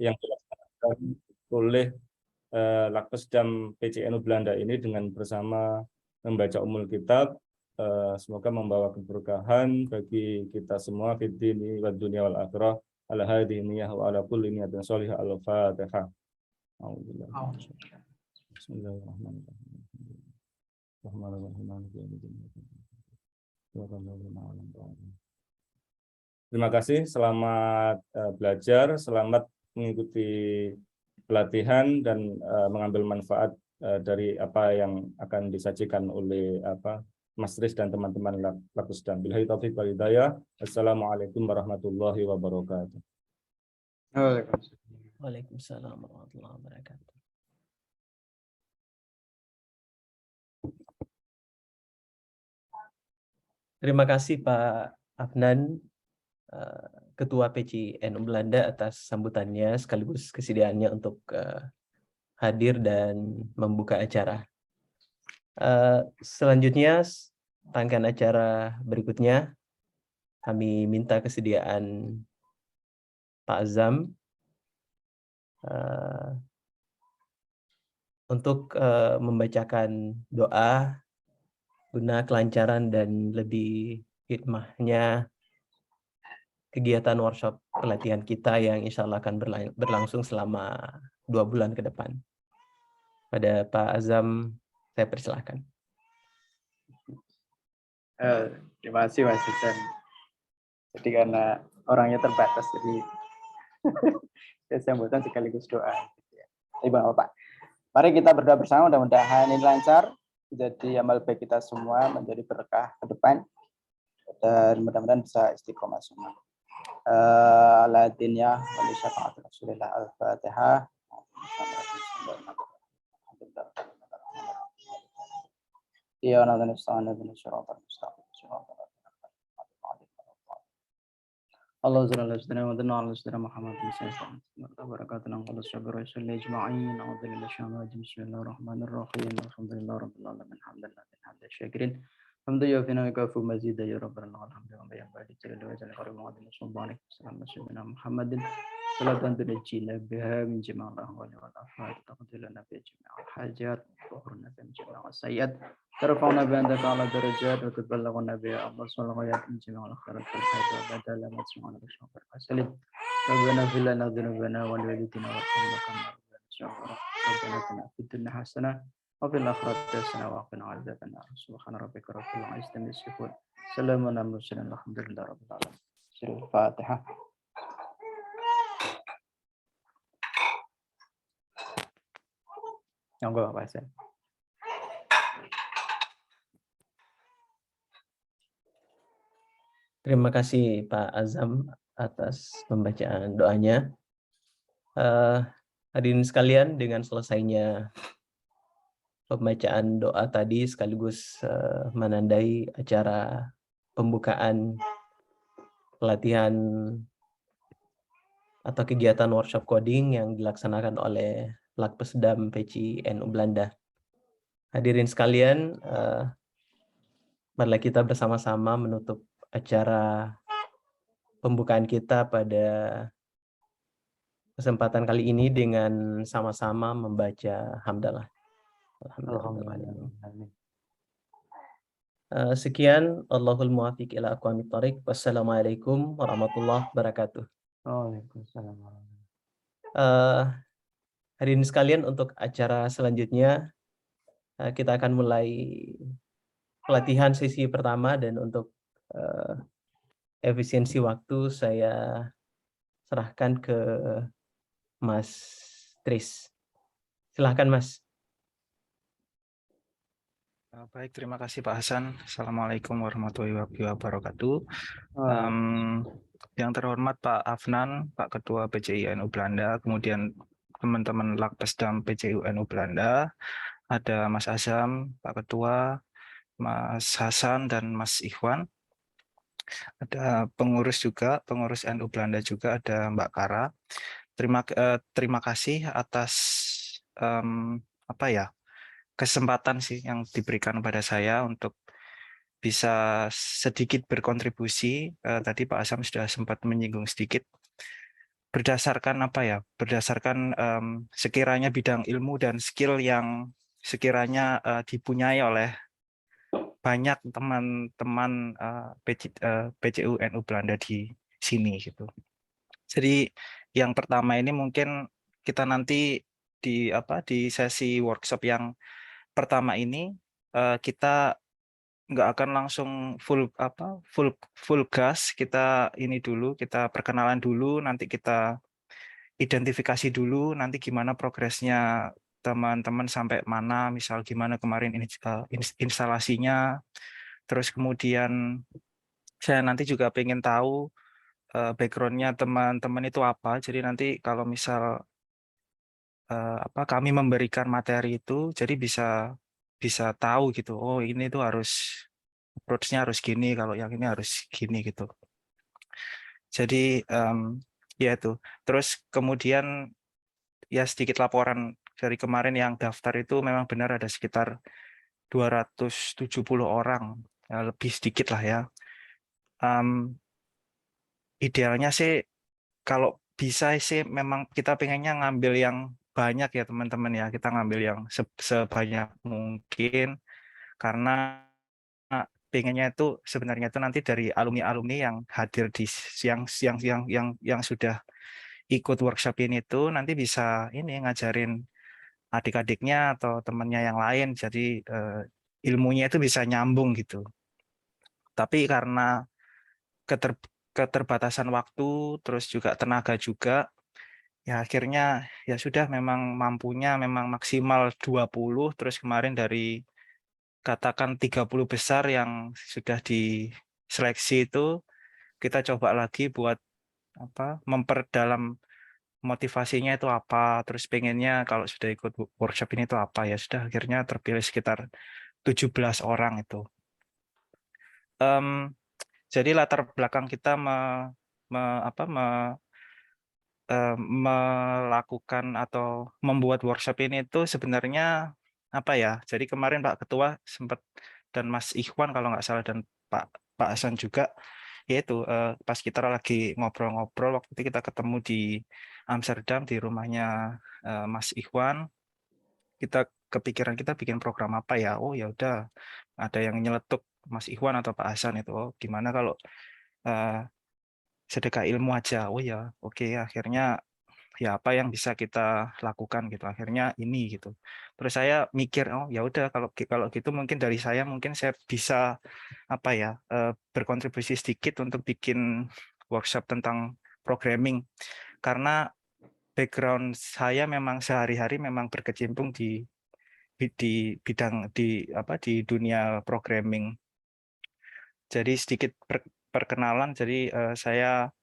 yang dilaksanakan oleh Lakpesdam PCNU Belanda ini dengan bersama membaca Ummul Kitab. Semoga membawa keberkahan bagi kita semua fid dini wad dunya wal akhirah. Ala hadhihi niyyah wa ala kulli niyatin shalihah. Al-Fatihah. Bismillahirrahmanirrahim. Terima kasih, selamat belajar, selamat mengikuti pelatihan dan mengambil manfaat dari apa yang akan disajikan oleh Mas Riz dan teman-teman Lakpesdam. Billahi taufiq wal hidayah. Assalamualaikum warahmatullahi wabarakatuh. Waalaikumsalam warahmatullahi wabarakatuh. Terima kasih Pak Afnan, Ketua PCNU Belanda, atas sambutannya sekaligus kesediaannya untuk hadir dan membuka acara. Selanjutnya, rangkaian acara berikutnya, kami minta kesediaan Pak Azam untuk membacakan doa guna kelancaran dan lebih hikmahnya kegiatan workshop pelatihan kita yang insya Allah akan berlangsung selama 2 bulan ke depan. Pada Pak Azam, saya persilahkan. Terima kasih Mas Hasan. Jadi karena orangnya terbatas, jadi saya sambutan sekaligus doa. Bapak, mari kita berdoa bersama, mudah-mudahan ini lancar, jadi amal baik kita semua menjadi berkah ke depan, dan mudah-mudahan bisa istiqomah semua. Al-Adiniyah wa li syafa'ati Rasulillah Al-Fatihah. Ya Allah, Allah Subhanahu wa ta'ala wa ala sayyidina Muhammad barakatuh wa sabr wa salli ajma'in wa dhil syama bismillahirrahmanirrahim alhamdulillahirabbil alamin hamdan syakirin hamdan yafina wa kafu mazid ya rabbal alamin alhamdulillah ba'di jalal wa jalal karim wa adna subhanak sallallahu sayyidina Muhammadin salatan tunjina biha min jami'il ahwali wal afat taqdilana bi jami'il hajat wa hurna bi jami'il sayyid ترفعنا بأنك على درجات وتبلغنا بها الله صلى الله عليه وسلم على خير الخلق وبدل ما تسمعنا بشكر وسلم ربنا اغفر لنا ذنوبنا ولوالدينا وارحمنا كما ربنا اتنا في الدنيا حسنة وفي الآخرة حسنة وقنا عذاب النار سبحان ربك رب العزة عما يصفون سلام على المرسلين الحمد لله رب العالمين. الفاتحة. Monggo Pak Hasan. Terima kasih Pak Azam atas pembacaan doanya. Hadirin sekalian, dengan selesainya pembacaan doa tadi sekaligus menandai acara pembukaan pelatihan atau kegiatan workshop coding yang dilaksanakan oleh Lakpesdam PCNU Belanda. Hadirin sekalian, marilah kita bersama-sama menutup acara pembukaan kita pada kesempatan kali ini dengan sama-sama membaca hamdalah. Alhamdulillah. Sekian, Allahul muwafiq ila aqwamit thoriq. Wassalamualaikum warahmatullahi wabarakatuh. Waalaikumsalam. Hadirin sekalian, untuk acara selanjutnya kita akan mulai pelatihan sesi pertama, dan untuk efisiensi waktu saya serahkan ke Mas Tris. Silahkan Mas. Baik, terima kasih Pak Hasan. Assalamualaikum warahmatullahi wabarakatuh. Yang terhormat Pak Afnan, Pak Ketua PCINU Belanda, kemudian teman-teman Lakpesdam PCINU Belanda, ada Mas Azam, Pak Ketua, Mas Hasan, dan Mas Ikhwan. Ada pengurus juga, pengurus NU Belanda juga, ada Mbak Kara. Terima kasih atas kesempatan sih yang diberikan pada saya untuk bisa sedikit berkontribusi. Tadi Pak Azam sudah sempat menyinggung sedikit berdasarkan apa ya? Berdasarkan sekiranya bidang ilmu dan skill yang sekiranya dipunyai oleh banyak teman-teman PCU NU Belanda di sini gitu. Jadi yang pertama ini mungkin kita nanti di sesi workshop yang pertama ini kita nggak akan langsung full gas, kita ini dulu, kita perkenalan dulu, nanti kita identifikasi dulu nanti gimana progresnya teman-teman sampai mana, misal gimana kemarin instalasinya, terus kemudian saya nanti juga pengen tahu background-nya teman-teman itu apa. Jadi nanti kalau misal kami memberikan materi itu, jadi bisa tahu gitu. Oh ini tuh harus approach-nya harus gini, kalau yang ini harus gini gitu. Jadi ya itu. Terus kemudian ya sedikit laporan dari kemarin yang daftar itu memang benar ada sekitar 270 orang, ya, lebih sedikit lah ya. Idealnya sih kalau bisa sih memang kita pengennya ngambil yang banyak ya teman-teman ya, kita ngambil yang sebanyak mungkin karena pengennya itu sebenarnya itu nanti dari alumni-alumni yang hadir di yang sudah ikut workshop ini tuh nanti bisa ini ngajarin adik-adiknya atau temannya yang lain, jadi ilmunya itu bisa nyambung gitu. Tapi karena keterbatasan waktu, terus juga tenaga juga, ya akhirnya ya sudah memang mampunya memang maksimal 20, terus kemarin dari katakan 30 besar yang sudah diseleksi itu kita coba lagi buat memperdalam motivasinya itu apa, terus pengennya kalau sudah ikut workshop ini itu apa, ya sudah akhirnya terpilih sekitar 17 orang itu. Jadi latar belakang kita melakukan atau membuat workshop ini itu sebenarnya apa ya? Jadi kemarin Pak Ketua sempat dan Mas Ikhwan kalau nggak salah dan Pak Hasan juga, yaitu pas kita lagi ngobrol-ngobrol waktu itu kita ketemu di Amsterdam di rumahnya Mas Ikhwan, kita kepikiran kita bikin program apa ya? Oh ya udah ada yang nyeletuk Mas Ikhwan atau Pak Hasan itu, oh gimana kalau sedekah ilmu aja? Oh ya oke, akhirnya ya apa yang bisa kita lakukan gitu, akhirnya ini gitu. Terus saya mikir oh ya udah kalau gitu mungkin dari saya mungkin saya bisa berkontribusi sedikit untuk bikin workshop tentang programming, karena background saya memang sehari-hari memang berkecimpung di bidang di dunia programming. Jadi sedikit perkenalan, jadi saya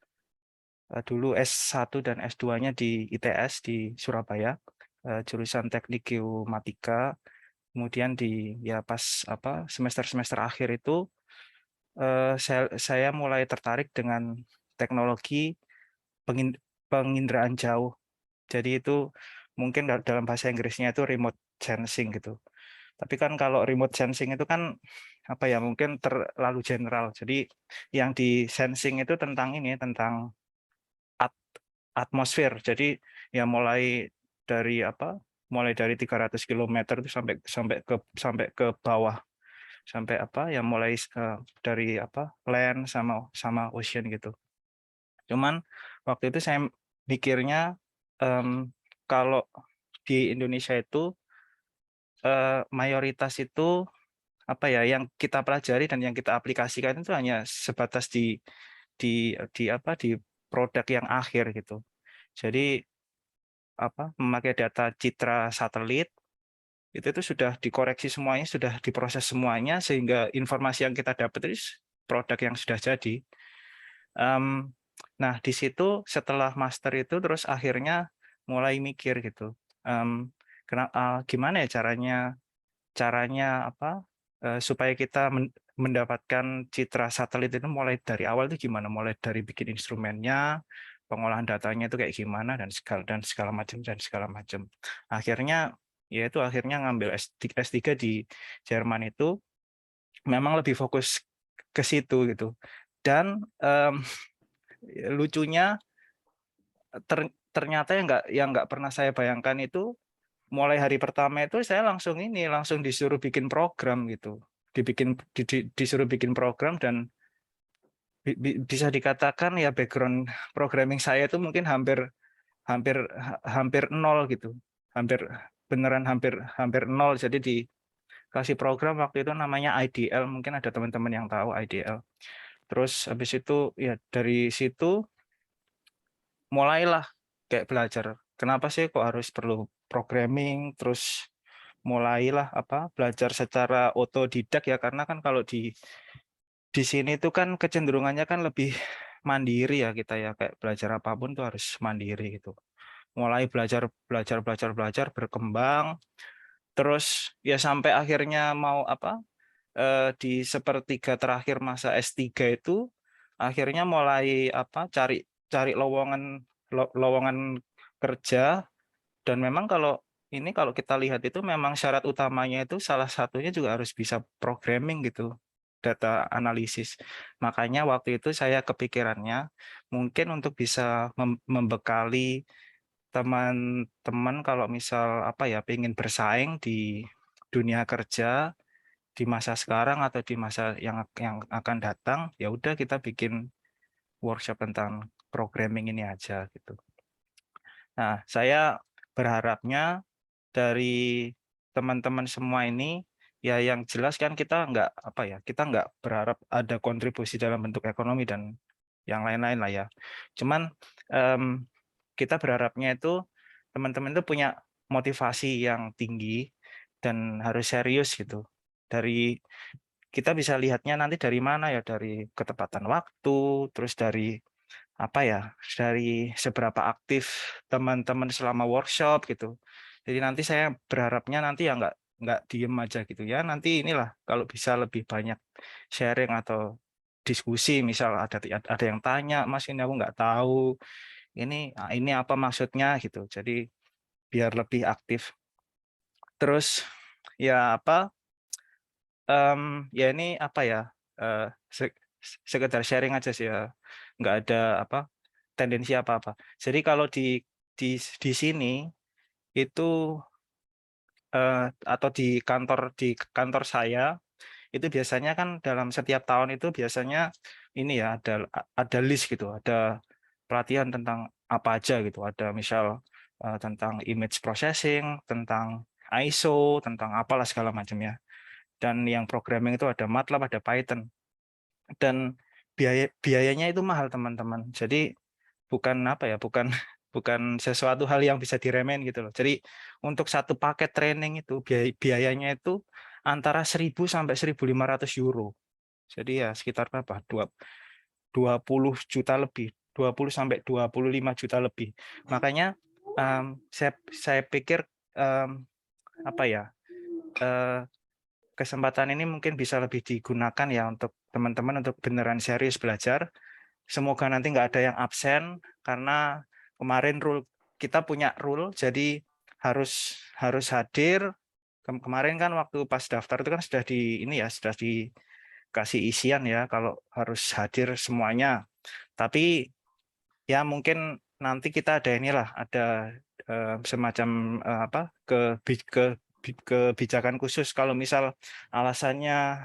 dulu S1 dan S2-nya di ITS di Surabaya, jurusan Teknik Geomatika. Kemudian pas semester-semester akhir itu saya mulai tertarik dengan teknologi penginderaan jauh. Jadi itu mungkin dalam bahasa Inggrisnya itu remote sensing gitu. Tapi kan kalau remote sensing itu kan mungkin terlalu general. Jadi yang di sensing itu tentang tentang atmosfer. Jadi ya mulai dari 300 km itu sampai ke bawah, sampai mulai dari land sama ocean gitu. Cuman waktu itu saya mikirnya kalau di Indonesia itu mayoritas itu yang kita pelajari dan yang kita aplikasikan itu hanya sebatas di produk yang akhir gitu. Jadi memakai data citra satelit itu sudah dikoreksi semuanya, sudah diproses semuanya sehingga informasi yang kita dapat itu produk yang sudah jadi. Nah di situ setelah master itu terus akhirnya mulai mikir gitu, gimana ya caranya supaya kita mendapatkan citra satelit itu mulai dari awal itu gimana, mulai dari bikin instrumennya, pengolahan datanya itu kayak gimana dan segala macam. Akhirnya ngambil S3 di Jerman itu memang lebih fokus ke situ gitu. Dan lucunya ternyata yang nggak pernah saya bayangkan itu, mulai hari pertama itu saya langsung disuruh bikin program gitu, disuruh bikin program, dan bisa dikatakan ya background programming saya itu mungkin hampir hampir hampir nol gitu, hampir beneran hampir nol. Jadi dikasih program waktu itu namanya IDL, mungkin ada teman-teman yang tahu IDL. Terus habis itu ya dari situ mulailah kayak belajar. Kenapa sih kok harus perlu programming? Terus mulailah belajar secara otodidak ya, karena kan kalau di sini tuh kan kecenderungannya kan lebih mandiri ya kita ya, kayak belajar apapun tuh harus mandiri gitu. Mulai belajar berkembang, terus ya sampai akhirnya mau di sepertiga terakhir masa S3 itu akhirnya mulai cari lowongan kerja. Dan memang kalau kita lihat itu memang syarat utamanya itu salah satunya juga harus bisa programming gitu, data analisis. Makanya waktu itu saya kepikirannya mungkin untuk bisa membekali teman-teman kalau misal pengen bersaing di dunia kerja di masa sekarang atau di masa yang akan datang, ya udah kita bikin workshop tentang programming ini aja gitu. Nah, saya berharapnya dari teman-teman semua ini ya, yang jelas kan kita nggak berharap ada kontribusi dalam bentuk ekonomi dan yang lain-lain lah ya. Cuman kita berharapnya itu teman-teman itu punya motivasi yang tinggi dan harus serius gitu. Kita bisa lihatnya nanti dari mana ya, dari ketepatan waktu, terus dari dari seberapa aktif teman-teman selama workshop gitu. Jadi nanti saya berharapnya nanti ya nggak diem aja gitu ya. Nanti inilah kalau bisa lebih banyak sharing atau diskusi, misal ada yang tanya, Mas ini aku nggak tahu, ini apa maksudnya gitu. Jadi biar lebih aktif. Terus ya ya ini sekedar sharing aja sih ya, nggak ada tendensi apa-apa. Jadi kalau di sini itu atau di kantor saya itu biasanya kan dalam setiap tahun itu biasanya ini ya ada list gitu, ada pelatihan tentang apa aja gitu. Ada misal tentang image processing, tentang ISO, tentang apalah segala macam ya. Dan yang programming itu ada MATLAB, ada Python. Dan biayanya itu mahal teman-teman. Jadi bukan bukan sesuatu hal yang bisa diremehin gitu loh. Jadi untuk satu paket training itu biayanya itu antara 1.000 sampai 1.500 euro. Jadi ya sekitar berapa? 20 juta lebih, 20 sampai 25 juta lebih. Makanya saya pikir kesempatan ini mungkin bisa lebih digunakan ya untuk teman-teman untuk beneran serius belajar. Semoga nanti nggak ada yang absen, karena kemarin kita punya rule, jadi harus hadir. Kemarin kan waktu pas daftar itu kan sudah sudah dikasih isian ya kalau harus hadir semuanya. Tapi ya mungkin nanti kita ada semacam kebijakan khusus. Kalau misal alasannya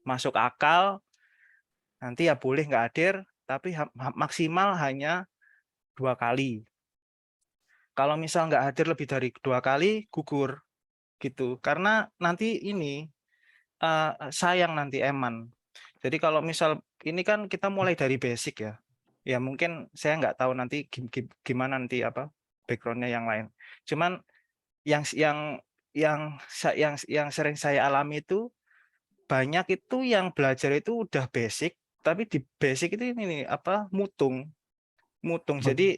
masuk akal, nanti ya boleh nggak hadir, tapi maksimal hanya 2 kali. Kalau misal nggak hadir lebih dari 2 kali, gugur gitu. Karena nanti sayang nanti Eman. Jadi kalau misal ini kan kita mulai dari basic ya. Ya mungkin saya nggak tahu nanti gimana nanti backgroundnya yang lain. Cuman yang sering saya alami itu banyak itu yang belajar itu udah basic, tapi di basic itu mutung. Jadi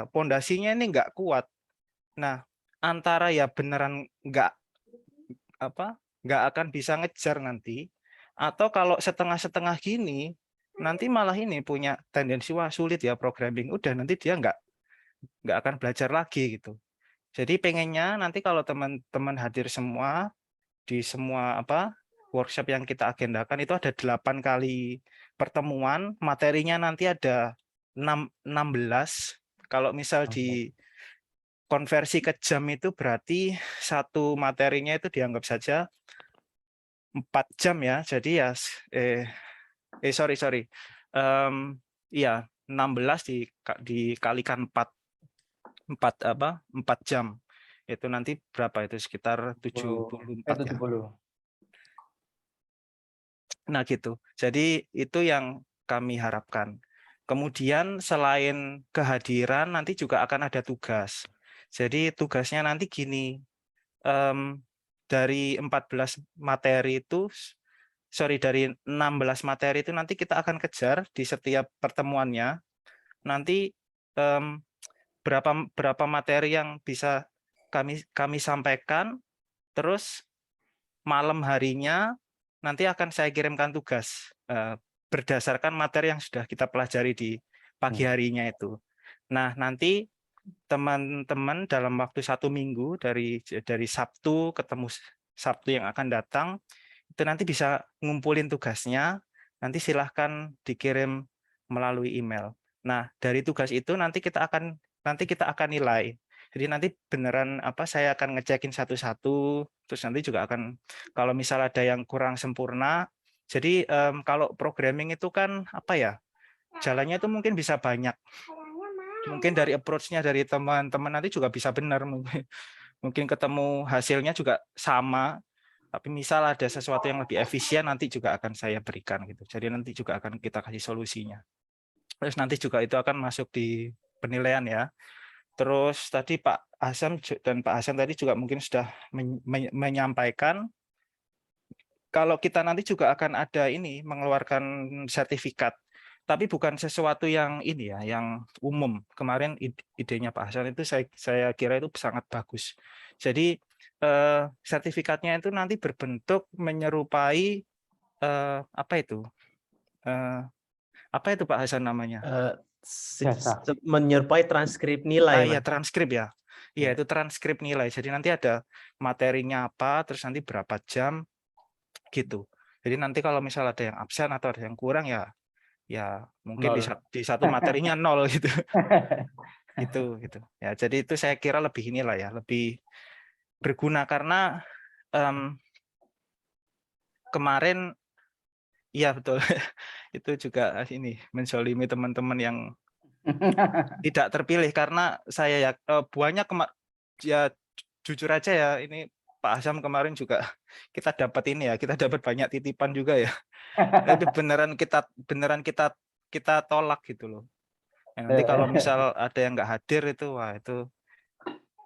pondasinya ini nggak kuat. Nah, antara ya beneran nggak akan bisa ngejar nanti, atau kalau setengah-setengah gini nanti malah ini punya tendensi wah sulit ya programming, udah nanti dia nggak akan belajar lagi gitu. Jadi pengennya nanti kalau teman-teman hadir semua di semua workshop yang kita agendakan itu ada 8 kali pertemuan, materinya nanti ada 16. Kalau misal di konversi ke jam itu berarti satu materinya itu dianggap saja 4 jam ya. Jadi ya sorry. Iya, 16 dikalikan 4 jam. Itu nanti berapa itu? Sekitar 74 ya. 70. Nah gitu. Jadi itu yang kami harapkan. Kemudian selain kehadiran nanti juga akan ada tugas. Jadi tugasnya nanti gini, dari 14 materi itu, dari 16 materi itu nanti kita akan kejar di setiap pertemuannya. Nanti berapa materi yang bisa kami sampaikan, terus malam harinya nanti akan saya kirimkan tugas berdasarkan materi yang sudah kita pelajari di pagi harinya itu. Nah, nanti teman-teman dalam waktu 1 minggu dari Sabtu ketemu Sabtu yang akan datang, itu nanti bisa ngumpulin tugasnya, nanti silahkan dikirim melalui email. Nah, dari tugas itu nanti kita akan nilai. Jadi nanti beneran saya akan ngecekin satu-satu, terus nanti juga akan kalau misal ada yang kurang sempurna. Jadi kalau programming itu kan jalannya itu mungkin bisa banyak. Mungkin dari approach-nya dari teman-teman nanti juga bisa benar, mungkin ketemu hasilnya juga sama. Tapi misal ada sesuatu yang lebih efisien nanti juga akan saya berikan gitu. Jadi nanti juga akan kita kasih solusinya. Terus nanti juga itu akan masuk di penilaian ya. Terus tadi Pak Hasan dan Pak Hasan tadi juga mungkin sudah menyampaikan kalau kita nanti juga akan ada mengeluarkan sertifikat, tapi bukan sesuatu yang yang umum. Kemarin idenya Pak Hasan itu saya kira itu sangat bagus. Jadi sertifikatnya itu nanti berbentuk menyerupai apa itu Pak Hasan namanya? Menyerupai transkrip nilai, Iya, Mas. transkrip ya. Iya, itu transkrip nilai. Jadi nanti ada materinya apa, terus nanti berapa jam gitu. Jadi nanti kalau misal ada yang absen atau ada yang kurang ya mungkin di satu materinya 0 gitu. gitu. Ya, jadi itu saya kira lebih lebih berguna karena kemarin iya betul. Itu juga menzolimi teman-teman yang tidak terpilih karena saya banyak ya jujur aja ya ini Pak Hasyam kemarin juga kita dapat banyak titipan juga ya. Itu beneran kita tolak gitu loh. Ya, nanti kalau misal ada yang nggak hadir itu itu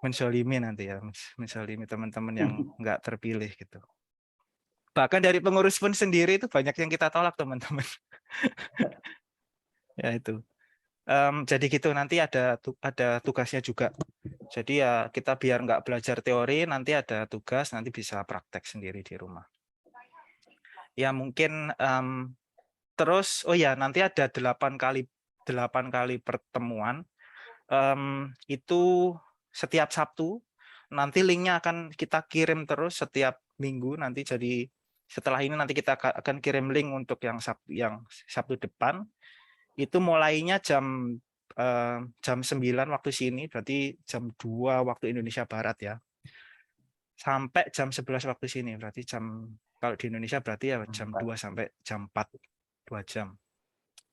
menzolimi nanti ya, menzolimi teman-teman yang nggak terpilih gitu. Bahkan dari pengurus pun sendiri itu banyak yang kita tolak teman-teman. Ya itu. Jadi gitu nanti ada tugasnya juga. Jadi ya kita biar nggak belajar teori, nanti ada tugas, nanti bisa praktek sendiri di rumah. Ya mungkin terus nanti ada 8 kali pertemuan. Itu setiap Sabtu. Nanti linknya akan kita kirim terus setiap minggu. Nanti jadi setelah ini nanti kita akan kirim link untuk yang Sabtu depan. Itu mulainya jam 9 waktu sini, berarti jam 2 waktu Indonesia Barat ya. Sampai jam 11 waktu sini, berarti kalau di Indonesia berarti ya jam 2 sampai jam 4, 2 jam.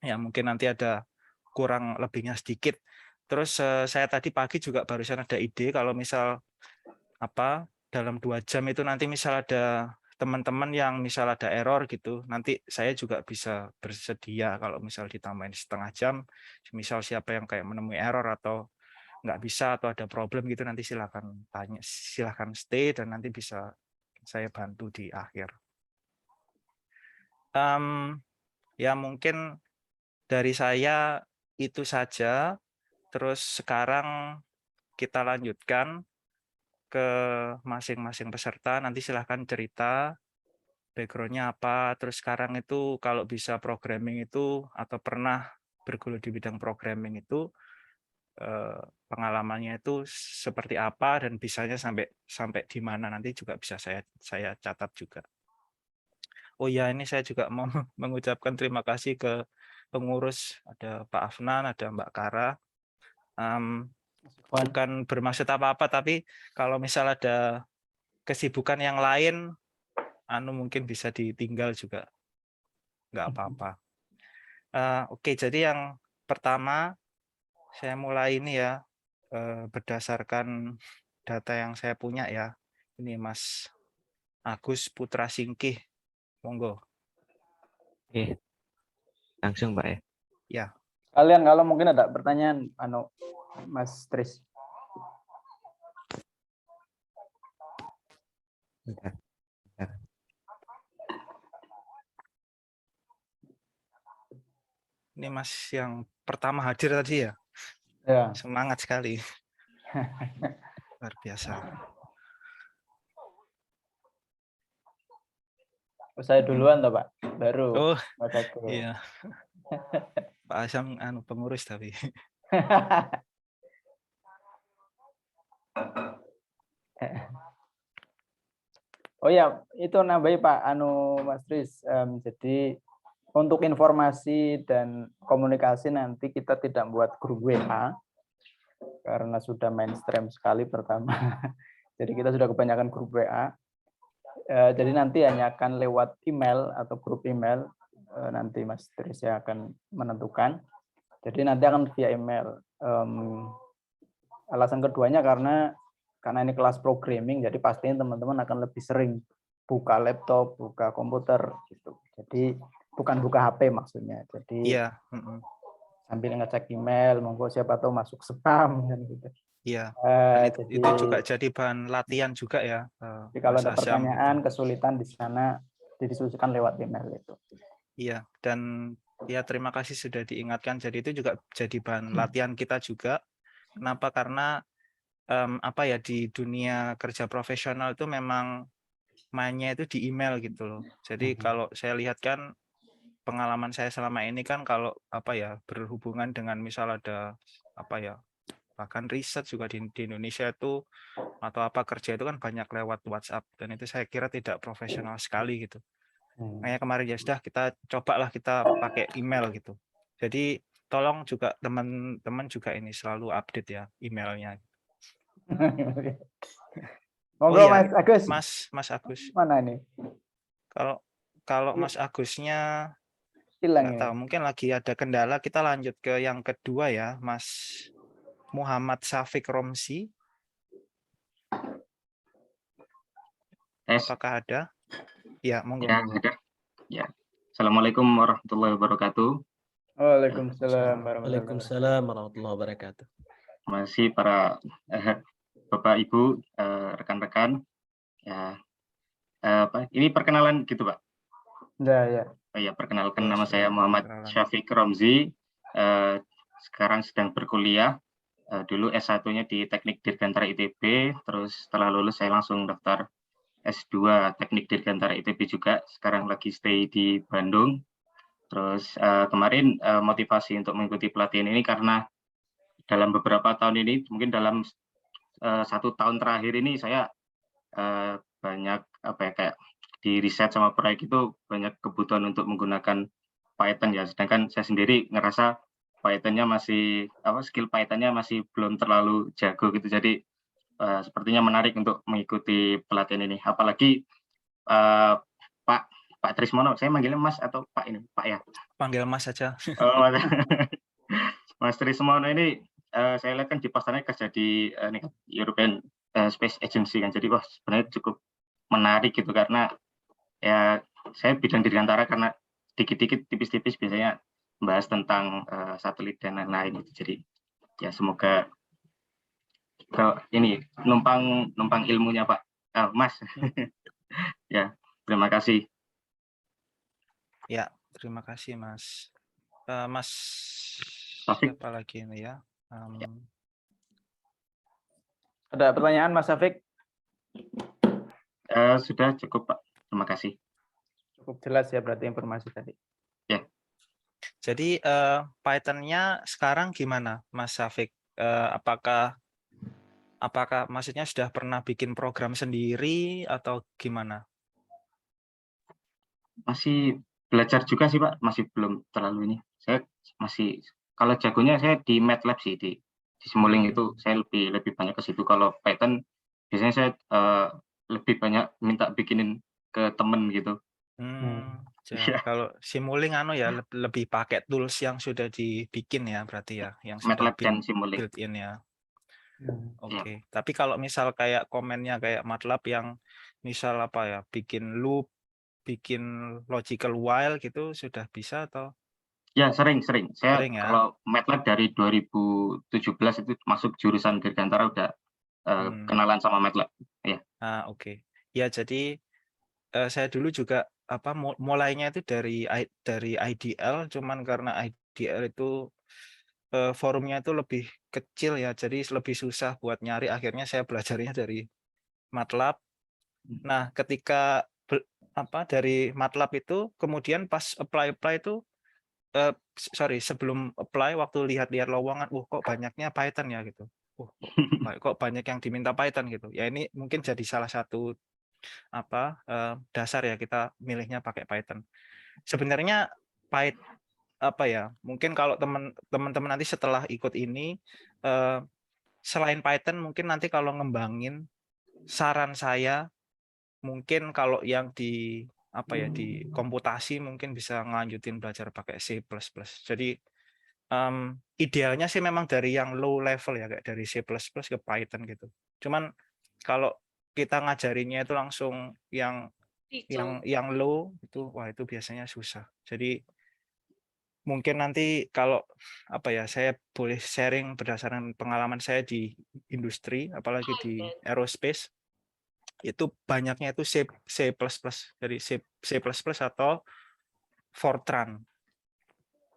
Ya mungkin nanti ada kurang lebihnya sedikit. Terus saya tadi pagi juga barusan ada ide kalau misal dalam 2 jam itu nanti misal ada teman-teman yang misal ada error gitu, nanti saya juga bisa bersedia kalau misal ditambahin setengah jam, misal siapa yang kayak menemui error atau nggak bisa atau ada problem gitu, nanti silakan tanya, silakan stay dan nanti bisa saya bantu di akhir. Ya mungkin dari saya itu saja. Terus sekarang kita lanjutkan ke masing-masing peserta, nanti silahkan cerita background-nya apa, terus sekarang itu kalau bisa programming itu atau pernah bergelut di bidang programming itu pengalamannya itu seperti apa dan bisanya sampai di mana, nanti juga bisa saya catat juga. Oh ya, ini saya juga mau mengucapkan terima kasih ke pengurus, ada Pak Afnan, ada Mbak Kara. Wan. Bukan bermaksud apa-apa, tapi kalau misal ada kesibukan yang lain, mungkin bisa ditinggal juga, nggak apa-apa. Oke, jadi yang pertama saya mulai ini ya, berdasarkan data yang saya punya ya. Ini Mas Agus Putra Singkih, monggo. Oke, langsung Pak ya. Ya, Kalian kalau mungkin ada pertanyaan, Mas Tris. Bentar. ini Mas yang pertama hadir tadi ya, Ya. semangat sekali, luar biasa. Saya duluan toh Pak, baru Oh Mas Agus. iya, Pak Asam pengurus tapi. Oh ya, itu nambahi Pak, Mas Tris. Jadi untuk informasi dan komunikasi nanti kita tidak buat grup WA karena sudah mainstream sekali pertama. Jadi kita sudah kebanyakan grup WA. Jadi nanti hanya akan lewat email atau grup email. Nanti Mas Tris yang akan menentukan. Jadi nanti akan via email. Alasan keduanya karena ini kelas programming, jadi pastinya teman-teman akan lebih sering buka laptop, buka komputer gitu. Jadi bukan buka HP maksudnya. Jadi Iya. sambil ngecek email, monggo siapa tahu masuk spam kan gitu. Iya. Jadi Itu juga jadi bahan latihan juga ya. jadi kalau Mas ada Asyam pertanyaan, gitu. kesulitan di sana didiskusikan lewat email itu. Iya, dan ya terima kasih sudah diingatkan. Jadi itu juga jadi bahan latihan kita juga. Kenapa? Karena apa ya, di dunia kerja profesional itu memang mainnya itu di email gitu loh. Jadi kalau saya lihat kan pengalaman saya selama ini kan kalau apa ya, berhubungan dengan misal ada apa ya, bahkan riset juga di Indonesia itu atau apa kerja itu kan banyak lewat WhatsApp, dan itu saya kira tidak profesional sekali gitu. Makanya kemarin ya sudah kita cobalah kita pakai email gitu. Jadi tolong juga teman-teman juga ini selalu update ya emailnya. Monggo iya, Mas Agus. Mas Agus. Mana ini? Kalau Mas Agusnya Hilang nggak ini. tahu, mungkin lagi ada kendala. Kita lanjut ke yang kedua ya, Mas Muhammad Syafiq Romsi. Apakah ada? Ya, monggo. Ya, ada. Ya. Assalamualaikum warahmatullahi wabarakatuh. Waalaikumsalam warahmatullahi Waalaikumsalam warahmatullahi wabarakatuh. Masih para Bapak Ibu, rekan-rekan. Ya. Ini perkenalan gitu, Pak. Ya. Ya, perkenalkan nama saya Muhammad Perkenalan. Syafiq Romzi. Sekarang sedang berkuliah. Dulu S1-nya di Teknik Dirgantara ITB, terus setelah lulus saya langsung daftar S2 Teknik Dirgantara ITB juga. Sekarang lagi stay di Bandung. Terus kemarin motivasi untuk mengikuti pelatihan ini karena dalam beberapa tahun ini, mungkin dalam 1 tahun terakhir ini saya banyak kayak di riset sama proyek itu banyak kebutuhan untuk menggunakan Python ya. Sedangkan saya sendiri ngerasa Python-nya masih skill Python-nya masih belum terlalu jago gitu. Jadi sepertinya menarik untuk mengikuti pelatihan ini. Apalagi Pak Trismono, saya manggilnya Mas atau Pak ini? Pak ya? Panggil Mas saja. Oh, Mas Trismono ini saya lihat kan di posternya kerja di European Space Agency kan. Jadi wah sebenarnya cukup menarik gitu karena ya saya bidang dirgantara karena dikit-dikit tipis-tipis biasanya membahas tentang satelit dan lain-lain itu. Jadi ya semoga ini numpang ilmunya Pak Mas. Ya, terima kasih. Ya, terima kasih Mas. Mas Syafiq. siapa lagi ini ya? Ada pertanyaan Mas Syafiq? Sudah cukup Pak. Terima kasih. Cukup jelas ya berarti informasi tadi. Ya. Jadi Python-nya sekarang gimana Mas Syafiq? Apakah maksudnya sudah pernah bikin program sendiri atau gimana? Masih belajar juga sih Pak, masih belum terlalu ini. saya masih, kalau jagonya saya di MATLAB sih, di Simulink itu saya lebih banyak ke situ. Kalau Python biasanya saya lebih banyak minta bikinin ke temen gitu. Ya, kalau Simulink ya lebih pakai tools yang sudah dibikin ya berarti ya, yang sudah MATLAB dan Simulink. built-in ya. Oke. Tapi kalau misal kayak komennya kayak MATLAB yang misal apa ya, bikin loop, bikin logical while gitu sudah bisa atau? Ya, sering. Saya Sering ya? kalau MATLAB dari 2017 itu masuk jurusan Dirgantara udah kenalan sama MATLAB. Ya. Oke. Ya, jadi saya dulu juga mulainya itu dari IDL, cuman karena IDL itu forumnya itu lebih kecil ya, jadi lebih susah buat nyari. Akhirnya saya belajarnya dari MATLAB. Nah, ketika dari MATLAB itu kemudian pas apply itu sebelum apply waktu lihat-lihat lowongan, kok banyaknya Python ya gitu. Kok banyak yang diminta Python gitu. Ya ini mungkin jadi salah satu dasar ya kita milihnya pakai Python. Sebenarnya mungkin kalau teman-teman nanti setelah ikut ini selain Python mungkin nanti kalau ngembangin, saran saya mungkin kalau yang di di komputasi mungkin bisa ngelanjutin belajar pakai C++. Jadi idealnya sih memang dari yang low level ya, kayak dari C++ ke Python gitu. Cuman kalau kita ngajarinnya itu langsung yang low itu, wah itu biasanya susah. Jadi mungkin nanti kalau saya boleh sharing berdasarkan pengalaman saya di industri, apalagi di aerospace, itu banyaknya itu C++, dari C++ atau Fortran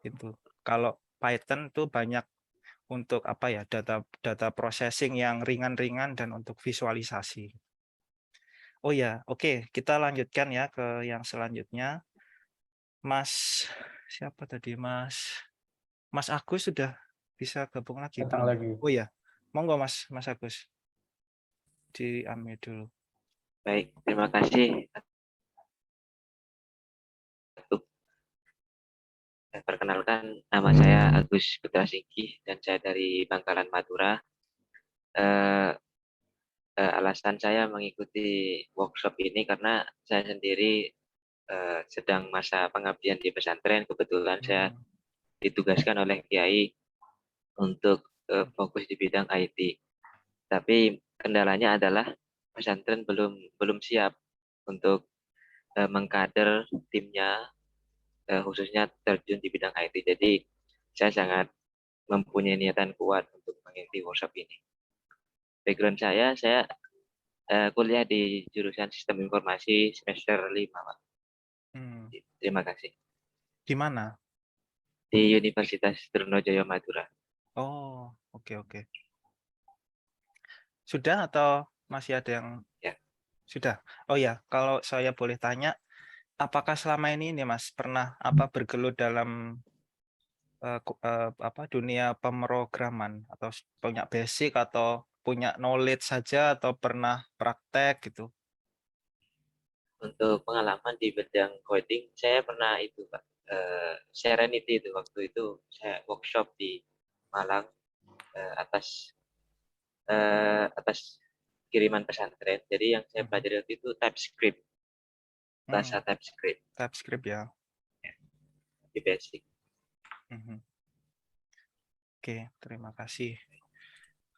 gitu. Kalau Python itu banyak untuk data processing yang ringan-ringan dan untuk visualisasi. Oh ya, oke, kita lanjutkan ya ke yang selanjutnya. Mas siapa tadi, Mas Agus sudah bisa gabung lagi belum? Oh ya, monggo Mas Agus, di-unmute dulu. Baik, terima kasih. Perkenalkan, nama saya Agus Putra Singkih dan saya dari Bangkalan, Madura. Alasan saya mengikuti workshop ini karena saya sendiri sedang masa pengabdian di pesantren. Kebetulan saya ditugaskan oleh Kiai untuk fokus di bidang IT. Tapi kendalanya adalah pesantren belum siap untuk mengkader timnya, khususnya terjun di bidang IT. Jadi saya sangat mempunyai niatan kuat untuk mengikuti workshop ini. Background saya kuliah di jurusan Sistem Informasi semester 5, Pak. Terima kasih. Di mana? Di Universitas Trunojoyo, Madura. Oh, oke. Sudah atau masih ada yang? Ya. Sudah. Oh ya, kalau saya boleh tanya, apakah selama ini nih Mas pernah bergelut dalam dunia pemrograman, atau punya basic atau punya knowledge saja atau pernah praktek gitu? Untuk pengalaman di bidang coding, saya pernah itu, Pak. Serenity itu waktu itu saya workshop di Malang atas kiriman pesantren. Jadi yang saya pelajari waktu itu TypeScript, bahasa TypeScript. TypeScript ya. Di basic. Oke, terima kasih.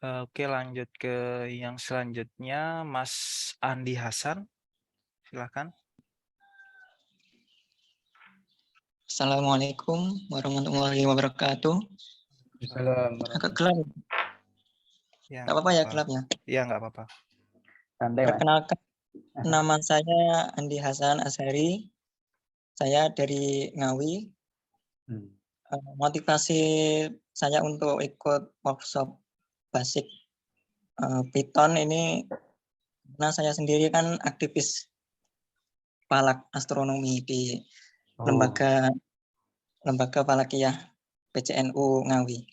Oke, lanjut ke yang selanjutnya, Mas Andi Hasan, silakan. Assalamualaikum warahmatullahi wabarakatuh. Agak gelap. Ya, Nggak apa-apa ya gelapnya? Iya, nggak apa-apa. Perkenalkan, nama saya Andi Hasan Azhari. Saya dari Ngawi. Motivasi saya untuk ikut workshop basic Python ini karena saya sendiri kan aktivis falak astronomi di lembaga falakiyah PCNU Ngawi.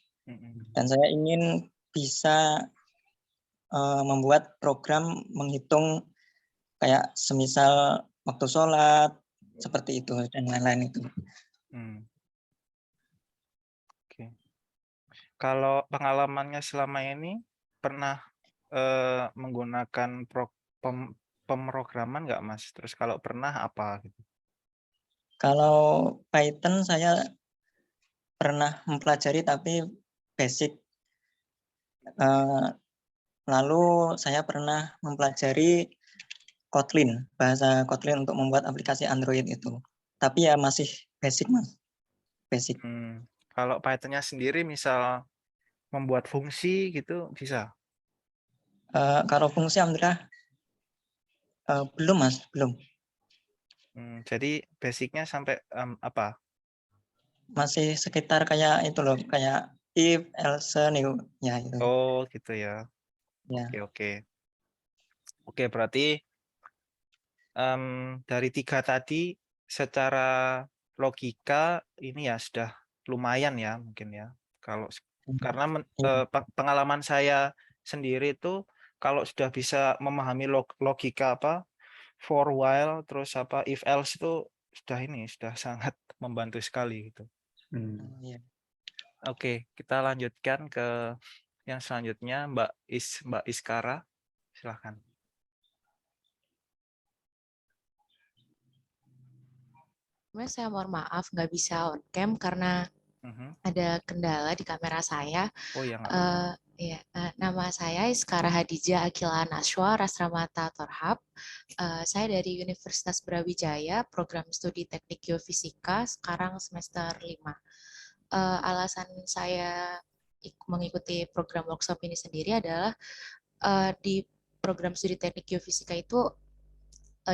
Dan saya ingin bisa membuat program menghitung kayak semisal waktu sholat, seperti itu, dan lain-lain itu. Kalau pengalamannya selama ini pernah menggunakan pemrograman nggak, Mas? Terus kalau pernah apa gitu? Kalau Python saya pernah mempelajari tapi basic. Lalu saya pernah mempelajari Kotlin, bahasa Kotlin untuk membuat aplikasi Android itu. Tapi ya masih basic, Mas. Basic. Kalau Python-nya sendiri misal membuat fungsi gitu bisa? Kalau fungsi alhamdulillah belum, Mas, belum. Jadi basicnya sampai apa? Masih sekitar kayak itu loh, kayak if, else, ya itu. Oh gitu ya. Ya. Oke, berarti dari 3 tadi secara logika ini ya sudah lumayan ya mungkin ya. Karena pengalaman saya sendiri itu kalau sudah bisa memahami logika apa for while terus apa if else itu sudah sangat membantu sekali gitu. Iya. Oke, kita lanjutkan ke yang selanjutnya Mbak Iskara, silahkan. Saya mohon maaf nggak bisa on cam karena ada kendala di kamera saya. Oh ya, Nama saya Iskara Hadijah Akila Naswa Rasramata Torhab. Saya dari Universitas Brawijaya, program studi teknik geofisika, sekarang semester 5. Alasan saya mengikuti program workshop ini sendiri adalah di program studi teknik geofisika itu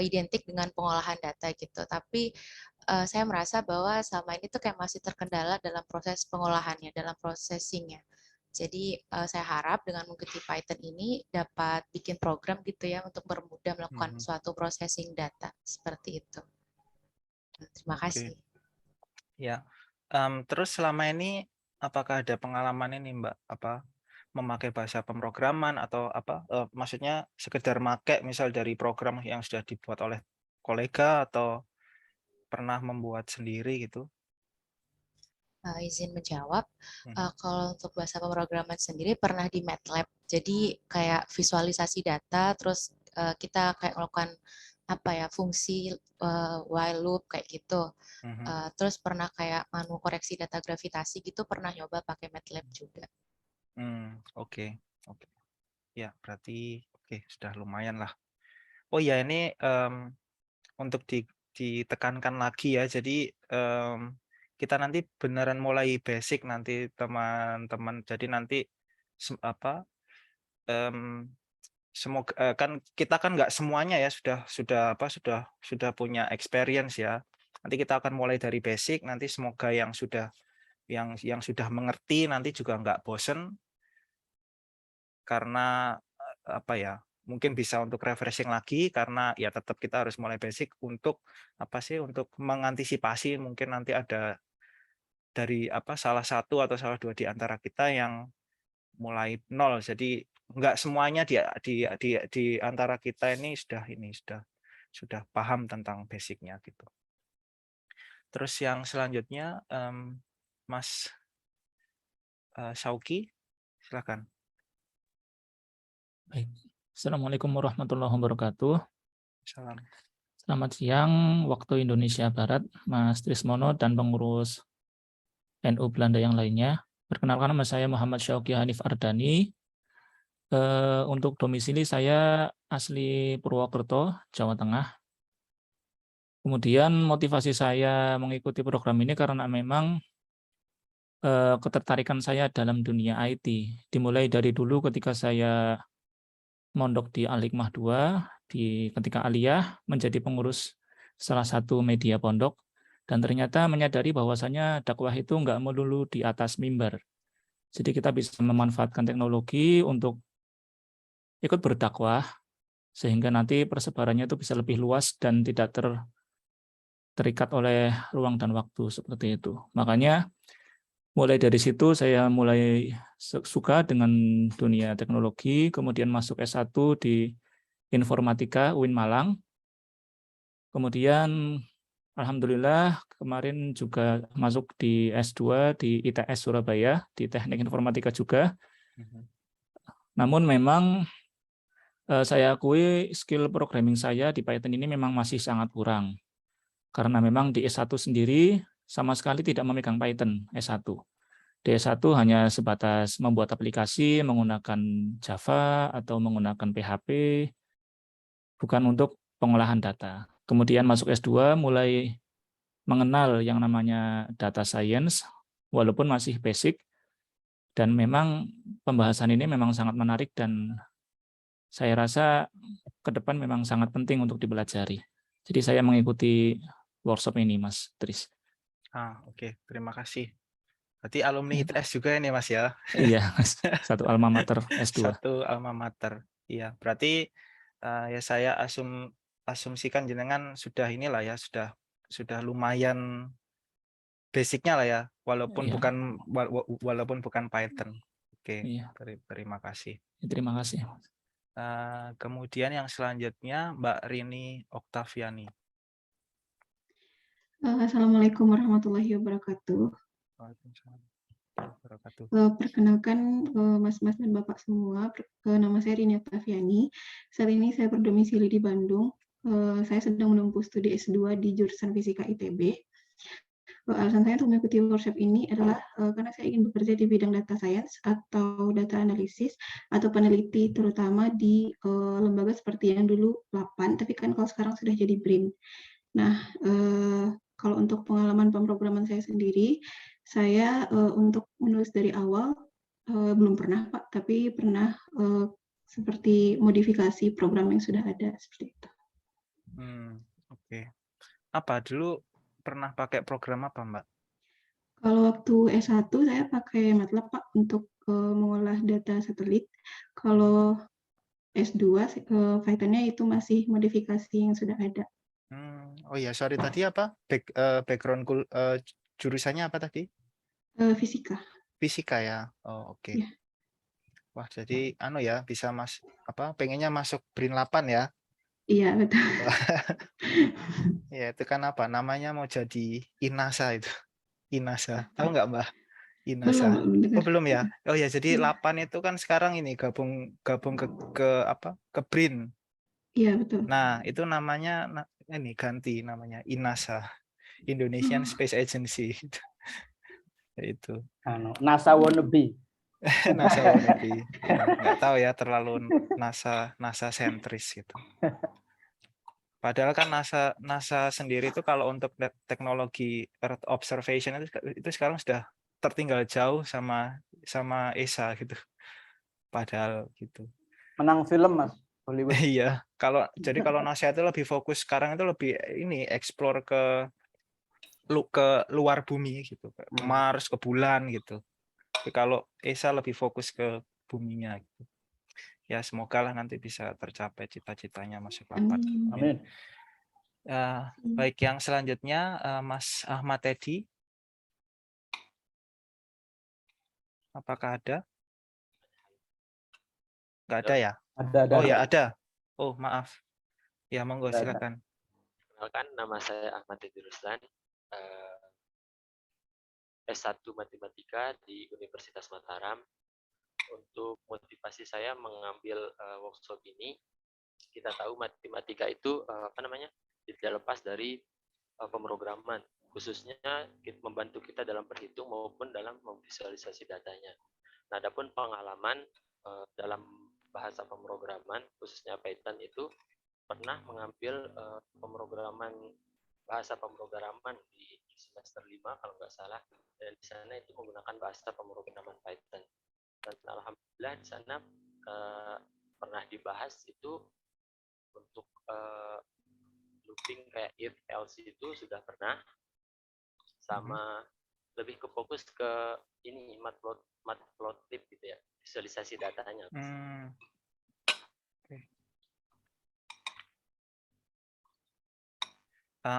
identik dengan pengolahan data gitu, tapi saya merasa bahwa selama ini tuh kayak masih terkendala dalam proses pengolahannya, dalam processing-nya. Jadi saya harap dengan mengikuti Python ini dapat bikin program gitu ya untuk bermudah melakukan suatu processing data seperti itu. Terima kasih. Ya, terus selama ini apakah ada pengalaman ini Mbak memakai bahasa pemrograman atau maksudnya sekedar make misal dari program yang sudah dibuat oleh kolega atau pernah membuat sendiri gitu? Izin menjawab, kalau untuk bahasa pemrograman sendiri pernah di MATLAB. Jadi kayak visualisasi data, terus kita kayak melakukan fungsi while loop kayak gitu. Terus pernah kayak koreksi data gravitasi gitu, pernah nyoba pakai MATLAB juga. Oke. Ya berarti sudah lumayan lah. Oh ya ini untuk ditekankan lagi ya. Jadi kita nanti beneran mulai basic nanti teman-teman. Jadi nanti semoga kan kita kan nggak semuanya ya sudah punya experience ya. Nanti kita akan mulai dari basic. Nanti semoga yang sudah mengerti nanti juga nggak bosen karena mungkin bisa untuk refreshing lagi karena ya tetap kita harus mulai basic untuk untuk mengantisipasi mungkin nanti ada dari salah satu atau salah dua di antara kita yang mulai nol. Jadi nggak semuanya di antara kita ini sudah paham tentang basicnya gitu. Terus yang selanjutnya Mas Syauki, silakan. Baik. Assalamualaikum warahmatullahi wabarakatuh. Salam. Selamat siang waktu Indonesia Barat, Mas Trismono dan pengurus NU Belanda yang lainnya. Perkenalkan nama saya Muhammad Syauki Hanif Ardani. Untuk domisili saya asli Purwokerto, Jawa Tengah. Kemudian motivasi saya mengikuti program ini karena memang ketertarikan saya dalam dunia IT. Dimulai dari dulu ketika saya mondok di Al-Hikmah 2 ketika aliyah menjadi pengurus salah satu media pondok dan ternyata menyadari bahwasanya dakwah itu nggak melulu di atas mimbar. Jadi kita bisa memanfaatkan teknologi untuk ikut berdakwah sehingga nanti persebarannya itu bisa lebih luas dan tidak terikat oleh ruang dan waktu seperti itu. Makanya mulai dari situ saya mulai suka dengan dunia teknologi, kemudian masuk S1 di Informatika UIN Malang. Kemudian Alhamdulillah kemarin juga masuk di S2 di ITS Surabaya, di Teknik Informatika juga. Namun memang saya akui skill programming saya di Python ini memang masih sangat kurang. Karena memang di S1 sendiri sama sekali tidak memegang Python S1. Di S1 hanya sebatas membuat aplikasi menggunakan Java atau menggunakan PHP, bukan untuk pengolahan data. Kemudian masuk S2 mulai mengenal yang namanya data science, walaupun masih basic, dan memang pembahasan ini memang sangat menarik dan saya rasa ke depan memang sangat penting untuk dipelajari. Jadi saya mengikuti workshop ini, Mas Tris. Oke. Terima kasih. Berarti alumni ITS juga ini, Mas ya? Iya, Mas. Satu alma mater S2. Satu alma mater. Iya, berarti ya saya asumsikan jenengan sudah inilah ya, sudah lumayan basicnya lah ya, walaupun Iya. walaupun bukan Python. Oke, Iya. terima kasih. Terima kasih. Kemudian yang selanjutnya Mbak Rini Oktaviani. Assalamualaikum warahmatullahi wabarakatuh. Waalaikumsalam. Perkenalkan Mas-Mas dan Bapak semua, nama saya Rini Oktaviani. Saat ini saya berdomisili di Bandung. Saya sedang menempuh studi S2 di jurusan Fisika ITB. Alasan saya untuk mengikuti workshop ini adalah karena saya ingin bekerja di bidang data science atau data analisis atau peneliti, terutama di lembaga seperti yang dulu LAPAN, tapi kan kalau sekarang sudah jadi BRIN. Nah, kalau untuk pengalaman pemrograman saya sendiri, saya untuk menulis dari awal belum pernah, Pak, tapi pernah seperti modifikasi program yang sudah ada, seperti itu. Oke. Apa dulu pernah pakai program apa, Mbak? Kalau waktu S1 saya pakai MATLAB, Pak, untuk mengolah data satelit. Kalau S2 Python-nya itu masih modifikasi yang sudah ada. Oh ya, sorry tadi apa? Background jurusannya apa tadi? Fisika. Fisika ya. Oh, oke. Ya. Wah, jadi ya bisa pengennya masuk BRIN 8 ya? Iya, betul. Ya, itu kan apa? Namanya mau jadi INASA itu. INASA. Tahu nggak, Mbak? INASA. Belum. Oh, belum ya? Oh ya, jadi 8 itu kan sekarang ini gabung ke BRIN. Iya, betul. Nah, itu namanya ganti namanya INASA. Indonesian Space Agency. Itu. NASA wannabe. NASA wannabe. Nggak tahu ya, terlalu NASA sentris gitu. Padahal kan NASA sendiri itu kalau untuk teknologi Earth observation itu sekarang sudah tertinggal jauh sama ESA gitu. Padahal gitu. Menang film, Mas. Hollywood. Iya. Jadi kalau NASA itu lebih fokus sekarang itu lebih explore ke luar bumi gitu, ke Mars, ke bulan gitu. Tapi kalau ESA lebih fokus ke buminya gitu. Ya, semoga lah nanti bisa tercapai cita-citanya masuk 8. Amin. Baik, yang selanjutnya Mas Ahmad Teddy. Apakah ada? Nggak ada ya? Ada. Oh ya, ada. Oh, maaf. Ya, monggo silakan. Kenalkan, nama saya Ahmad Teddy Ruslan. S1 Matematika di Universitas Mataram. Untuk motivasi saya mengambil workshop ini, kita tahu matematika itu tidak lepas dari pemrograman, khususnya membantu kita dalam berhitung maupun dalam memvisualisasi datanya. Nah, adapun pengalaman dalam bahasa pemrograman, khususnya Python itu pernah mengambil pemrograman bahasa pemrograman di semester 5 kalau nggak salah, dan di sana itu menggunakan bahasa pemrograman Python. Dan alhamdulillah di sana pernah dibahas itu untuk looping kayak if else itu sudah pernah, sama lebih ke fokus ke ini matplotlib gitu ya, visualisasi datanya.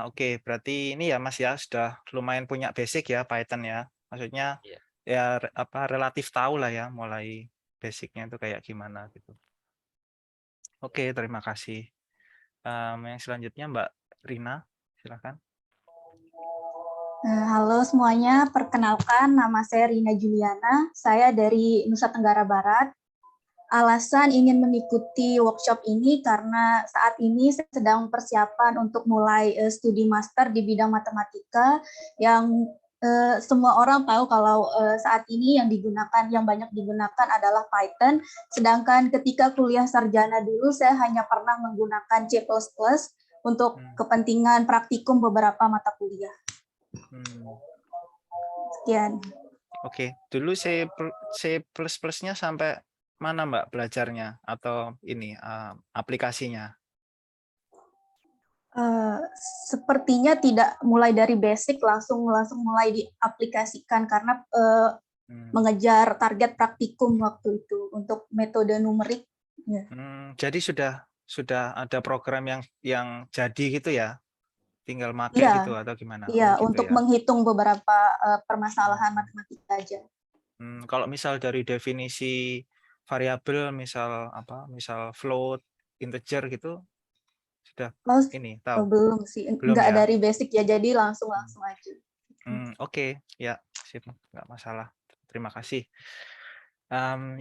Oke, berarti ini ya Mas ya sudah lumayan punya basic ya Python ya. Maksudnya ya relatif tahu lah ya, mulai basicnya itu kayak gimana gitu. Oke, terima kasih. Yang selanjutnya Mbak Rina, silakan. Halo semuanya, perkenalkan nama saya Rina Juliana, saya dari Nusa Tenggara Barat. Alasan ingin mengikuti workshop ini karena saat ini saya sedang persiapan untuk mulai studi master di bidang matematika yang semua orang tahu kalau saat ini yang banyak digunakan adalah Python, sedangkan ketika kuliah sarjana dulu saya hanya pernah menggunakan C++ untuk kepentingan praktikum beberapa mata kuliah. Sekian. Oke, dulu C++-nya sampai mana Mbak belajarnya atau ini aplikasinya? Sepertinya tidak mulai dari basic langsung mulai diaplikasikan karena mengejar target praktikum waktu itu untuk metode numerik. Ya. Jadi sudah ada program yang jadi gitu ya? Tinggal pakai gitu atau gimana? Iya, gitu untuk ya. menghitung beberapa permasalahan matematika aja. Kalau misal dari definisi variabel, misal float, integer gitu, sudah ini tahu? Belum sih, Belum nggak ya? dari basic ya, jadi langsung aja. Oke, ya, sip, nggak masalah. Terima kasih.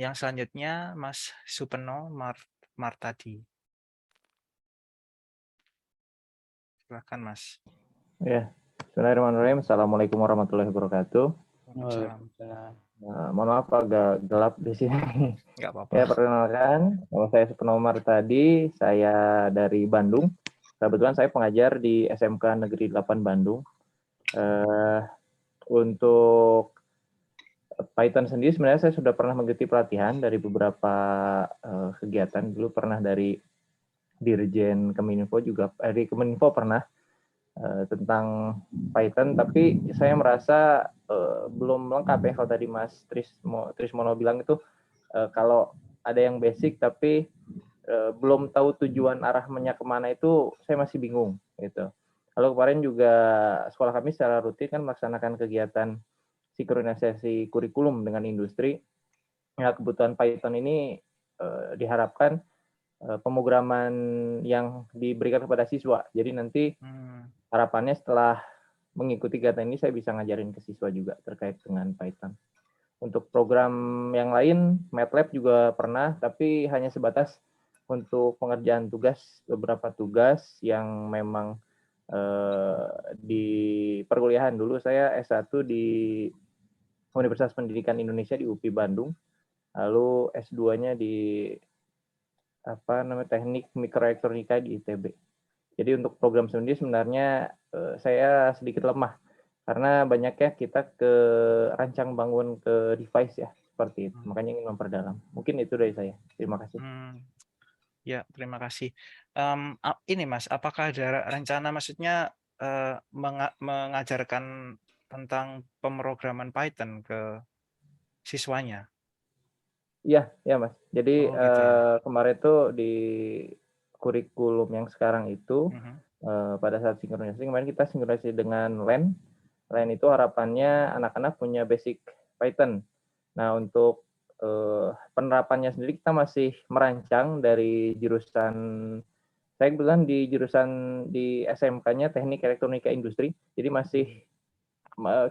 Yang selanjutnya Mas Supeno Martadi. Silakan Mas. Ya, bismillahirrahmanirrahim. Assalamualaikum warahmatullahi wabarakatuh. Mohon maaf agak gelap di sini. Nggak apa-apa. Ya, perkenalkan, nama saya Supeno Martadi, saya dari Bandung. Kebetulan saya pengajar di SMK Negeri 8 Bandung. Untuk Python sendiri sebenarnya saya sudah pernah mengikuti pelatihan dari beberapa kegiatan. Dulu pernah dari Dirjen Kominfo juga, dari Kominfo pernah tentang Python, tapi saya merasa belum lengkap ya kalau tadi Mas Trismono bilang itu kalau ada yang basic tapi belum tahu tujuan arahnya kemana itu saya masih bingung gitu. Lalu kemarin juga sekolah kami secara rutin kan melaksanakan kegiatan sinkronisasi kurikulum dengan industri. Ya, kebutuhan Python ini diharapkan pemrograman yang diberikan kepada siswa. Jadi nanti harapannya setelah mengikuti kegiatan ini saya bisa ngajarin ke siswa juga terkait dengan Python. Untuk program yang lain, MATLAB juga pernah, tapi hanya sebatas untuk pengerjaan tugas, beberapa tugas yang memang di perkuliahan. Dulu saya S1 di Universitas Pendidikan Indonesia di UPI Bandung, lalu S2-nya di Teknik Mikroelektronika di ITB. Jadi untuk program sendiri sebenarnya saya sedikit lemah karena banyaknya kita ke rancang bangun ke device ya seperti itu. Makanya ingin memperdalam. Mungkin itu dari saya. Terima kasih. Ya, terima kasih. Ini Mas, apakah ada rencana maksudnya mengajarkan tentang pemrograman Python ke siswanya? Iya, ya Mas. Jadi gitu ya. kemarin tuh di kurikulum yang sekarang itu pada saat sinkronisasi kemarin kita sinkronisasi dengan LAN. LAN itu harapannya anak-anak punya basic Python. Nah untuk penerapannya sendiri kita masih merancang dari jurusan, saya kebetulan di jurusan di SMK-nya Teknik Elektronika Industri. Jadi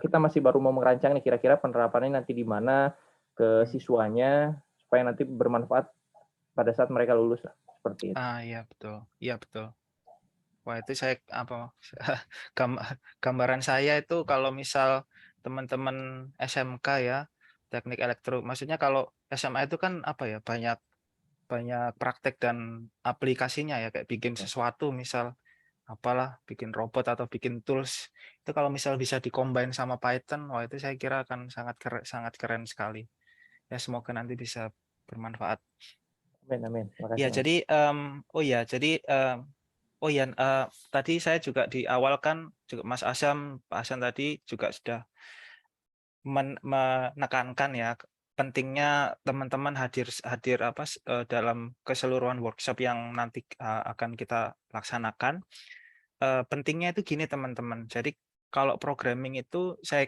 kita masih baru mau merancang nih kira-kira penerapannya nanti di mana ke siswanya supaya nanti bermanfaat pada saat mereka lulus lah, seperti itu. Iya betul, iya betul. Wah itu saya gambaran saya itu kalau misal teman-teman SMK ya teknik elektro, maksudnya kalau SMA itu kan banyak praktek dan aplikasinya ya kayak bikin sesuatu misal bikin robot atau bikin tools itu kalau misal bisa dikombin sama Python, wah itu saya kira akan sangat keren sekali. Ya semoga nanti bisa bermanfaat. Amin. Ya jadi tadi saya juga di awal kan juga Mas Asam, Pak Hasan tadi juga sudah menekankan ya pentingnya teman-teman hadir dalam keseluruhan workshop yang nanti akan kita laksanakan. Pentingnya itu gini teman-teman. Jadi kalau programming itu saya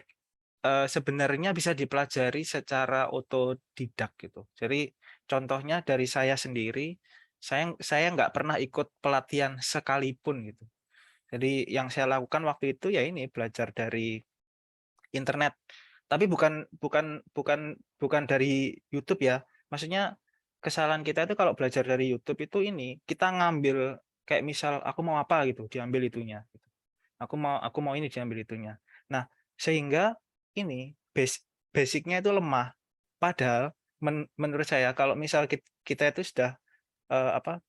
sebenarnya bisa dipelajari secara otodidak gitu. Jadi contohnya dari saya sendiri, saya nggak pernah ikut pelatihan sekalipun gitu. Jadi yang saya lakukan waktu itu ya ini belajar dari internet. Tapi bukan dari YouTube ya. Maksudnya kesalahan kita itu kalau belajar dari YouTube itu ini kita ngambil kayak misal aku mau apa gitu, diambil itunya. Aku mau ini diambil itunya. Nah, sehingga ini basicnya itu lemah. Padahal menurut saya kalau misal kita itu sudah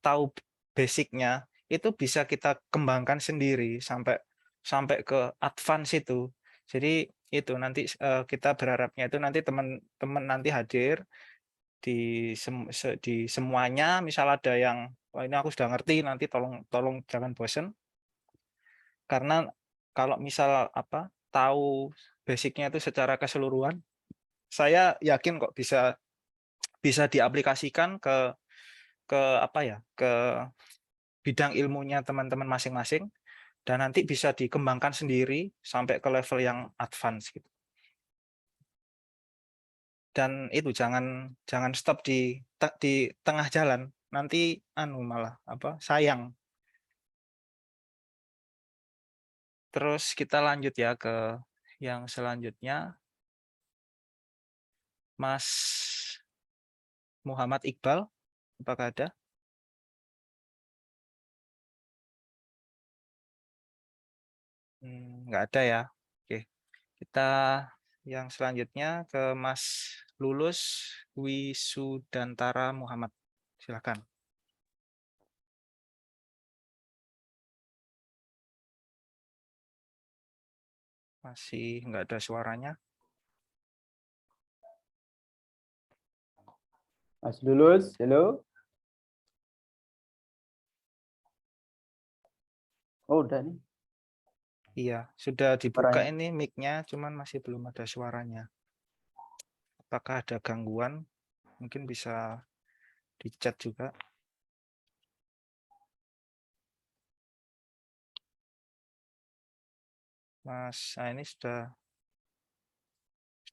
tahu basicnya, itu bisa kita kembangkan sendiri sampai ke advance itu. Jadi itu nanti kita berharapnya itu nanti teman-teman nanti hadir di semuanya. Misal ada yang wah ini aku sudah ngerti, nanti tolong jangan bosen. Karena kalau misal tahu basicnya itu secara keseluruhan, saya yakin kok bisa diaplikasikan ke bidang ilmunya teman-teman masing-masing, dan nanti bisa dikembangkan sendiri sampai ke level yang advance gitu. Dan itu jangan stop di tengah jalan, nanti malah sayang. Terus kita lanjut ya ke yang selanjutnya. Mas Muhammad Iqbal, apakah ada? Nggak ada ya. Oke, kita yang selanjutnya ke Mas Lulus Wisudantara Muhammad. Silakan. Masih nggak ada suaranya. Mas Lulus, halo. Oh, udah nih. Iya, sudah dibuka Suaranya. ini mic-nya, cuman masih belum ada suaranya. Apakah ada gangguan? Mungkin bisa di chat juga. Mas, ini sudah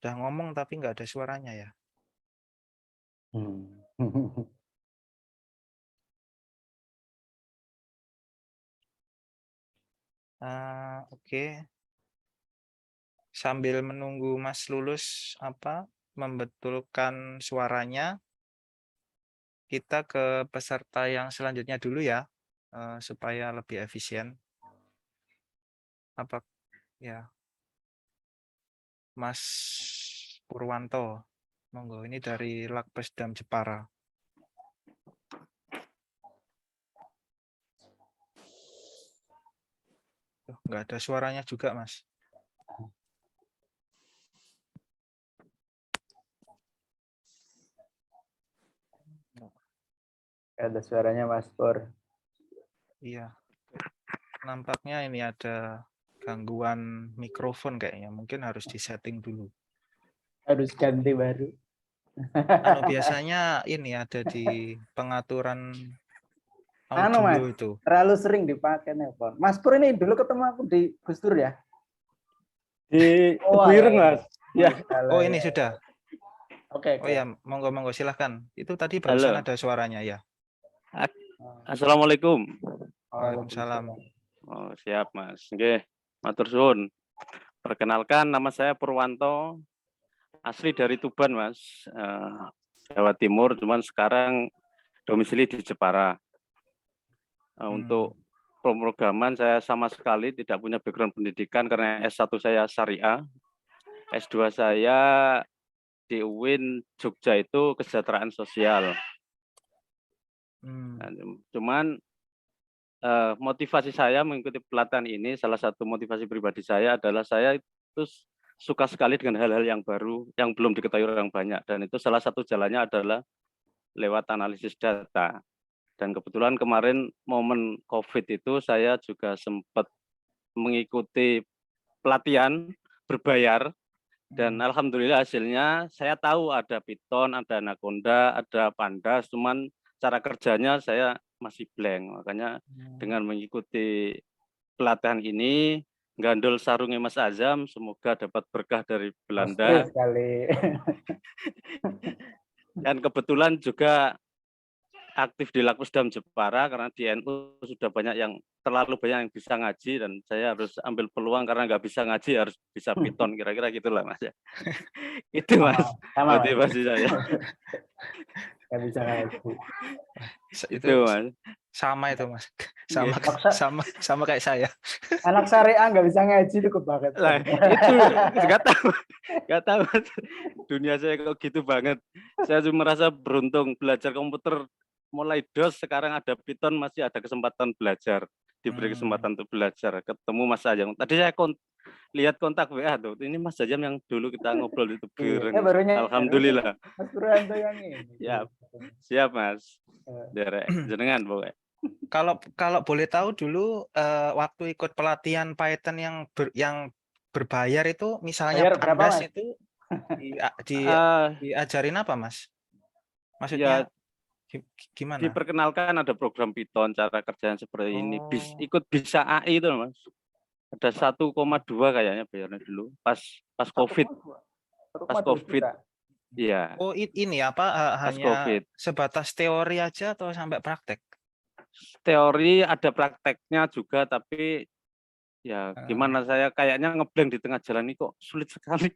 ngomong tapi nggak ada suaranya ya. Oke. Sambil menunggu Mas Lulus membetulkan suaranya, kita ke peserta yang selanjutnya dulu ya, supaya lebih efisien. Ya, Mas Purwanto, monggo, ini dari Lakpesdam Jepara. Nggak ada suaranya juga, Mas. Ada suaranya Mas Pur. Iya. Nampaknya ini ada gangguan mikrofon kayaknya. Mungkin harus disetting dulu. Harus ganti baru. Biasanya ini ada di pengaturan audio Mas, itu. terlalu sering dipakai nelpon. Mas Pur ini dulu ketemu aku di Gus Dur ya? Di Ireng, Mas. Ya. Oh, ini sudah. Oke. Oh ya, monggo silahkan. Itu tadi barusan ada suaranya ya. Assalamualaikum. Waalaikumsalam. Oh, siap, Mas. Nggih, matur suwun. Perkenalkan, nama saya Purwanto, asli dari Tuban, Mas, Jawa Timur, cuman sekarang domisili di Jepara. Untuk pemrograman saya sama sekali tidak punya background pendidikan karena S1 saya syariah, S2 saya di UIN Jogja itu kesejahteraan sosial. Cuman motivasi saya mengikuti pelatihan ini, salah satu motivasi pribadi saya adalah saya itu suka sekali dengan hal-hal yang baru, yang belum diketahui orang banyak. Dan itu salah satu jalannya adalah lewat analisis data. Dan kebetulan kemarin momen COVID itu saya juga sempat mengikuti pelatihan berbayar. Dan alhamdulillah hasilnya saya tahu ada Python, ada Anaconda, ada Pandas, cuman cara kerjanya saya masih blank. Makanya dengan mengikuti pelatihan ini, gandul sarungnya Mas Azam, semoga dapat berkah dari Belanda. Sekali. Dan kebetulan juga aktif di Lakpesdam Jepara karena di NU sudah banyak yang terlalu banyak yang bisa ngaji dan saya harus ambil peluang karena nggak bisa ngaji harus bisa Python, kira-kira gitulah Mas ya. Itu Mas Sama, Mas. motivasi saya. Nggak bisa ngaji. Itu Mas. Sama itu Mas. Nggih. Sama kayak saya. Anak syariah nggak bisa ngaji itu banget. Lah, itu nggak tahu Mas. Dunia saya kok gitu banget. Saya cuma merasa beruntung belajar komputer mulai DOS, sekarang ada Python, masih ada kesempatan belajar, diberi kesempatan untuk belajar. Ketemu Mas Ajam. Tadi saya lihat kontak WA tuh. Ini Mas Ajam yang dulu kita ngobrol itu bareng. Alhamdulillah. Mas Purwanto yang ini. Siap Mas. Derek jenengan pokoknya. Kalau boleh tahu dulu waktu ikut pelatihan Python yang berbayar itu, misalnya Bayar berapa, Pandas Mas? itu diajarin apa Mas? Maksudnya gimana? Diperkenalkan ada program Python, cara kerjanya seperti ini. Ikut bisa AI itu Mas. Ada 1,2 kayaknya bayarnya dulu pas COVID. Pas COVID. Iya. Oh, ini apa hanya COVID. sebatas teori aja atau sampai praktek? Teori ada prakteknya juga, tapi ya gimana, saya kayaknya ngeblank di tengah jalan ini kok sulit sekali.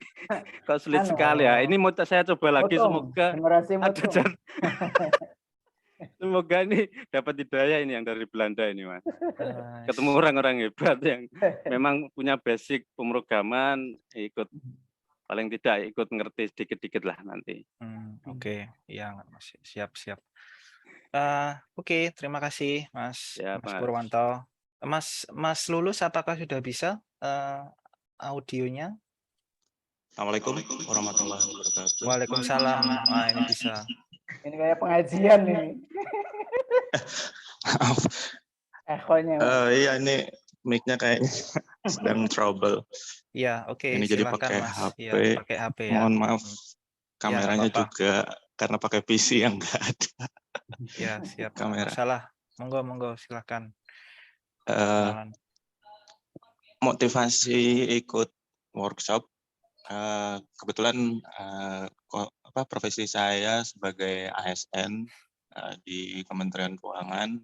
Kok sulit sekali ya. Ini mau saya coba lagi, semoga ada semoga ini dapat hidayah ini yang dari Belanda ini Mas. Ketemu orang-orang hebat yang memang punya basic pemrograman, paling tidak ikut ngerti sedikit-dikit lah nanti. Oke, ya Mas, siap. Oke, terima kasih Mas Purwanto. Mas Lulus, apakah sudah bisa audionya? Assalamualaikum warahmatullahi wabarakatuh. Waalaikumsalam. Ini bisa. Ini kayak pengajian ini. Ekornya. Iya, ini mic-nya kayaknya sedang trouble. Iya, oke. Ini jadi pakai Mas. HP. Ya, pakai HP ya. Mohon maaf, kameranya apa-apa. juga karena pakai PC yang enggak ada. Ya, siap. Kamera. Salah. Monggo, silakan. Motivasi ikut workshop, kebetulan profesi saya sebagai ASN di Kementerian Keuangan.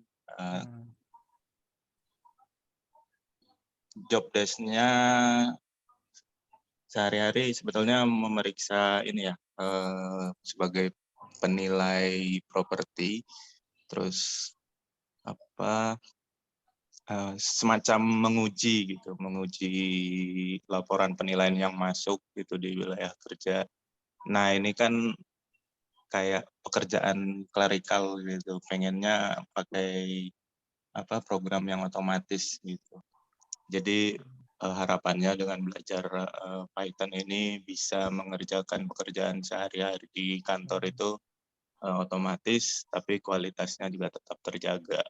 Job desk-nya sehari-hari sebetulnya memeriksa ini ya, sebagai penilai properti, terus semacam menguji laporan penilaian yang masuk gitu di wilayah kerja. Nah, ini kan kayak pekerjaan klerikal gitu, pengennya pakai program yang otomatis gitu. Jadi harapannya dengan belajar Python ini bisa mengerjakan pekerjaan sehari-hari di kantor itu otomatis, tapi kualitasnya juga tetap terjaga.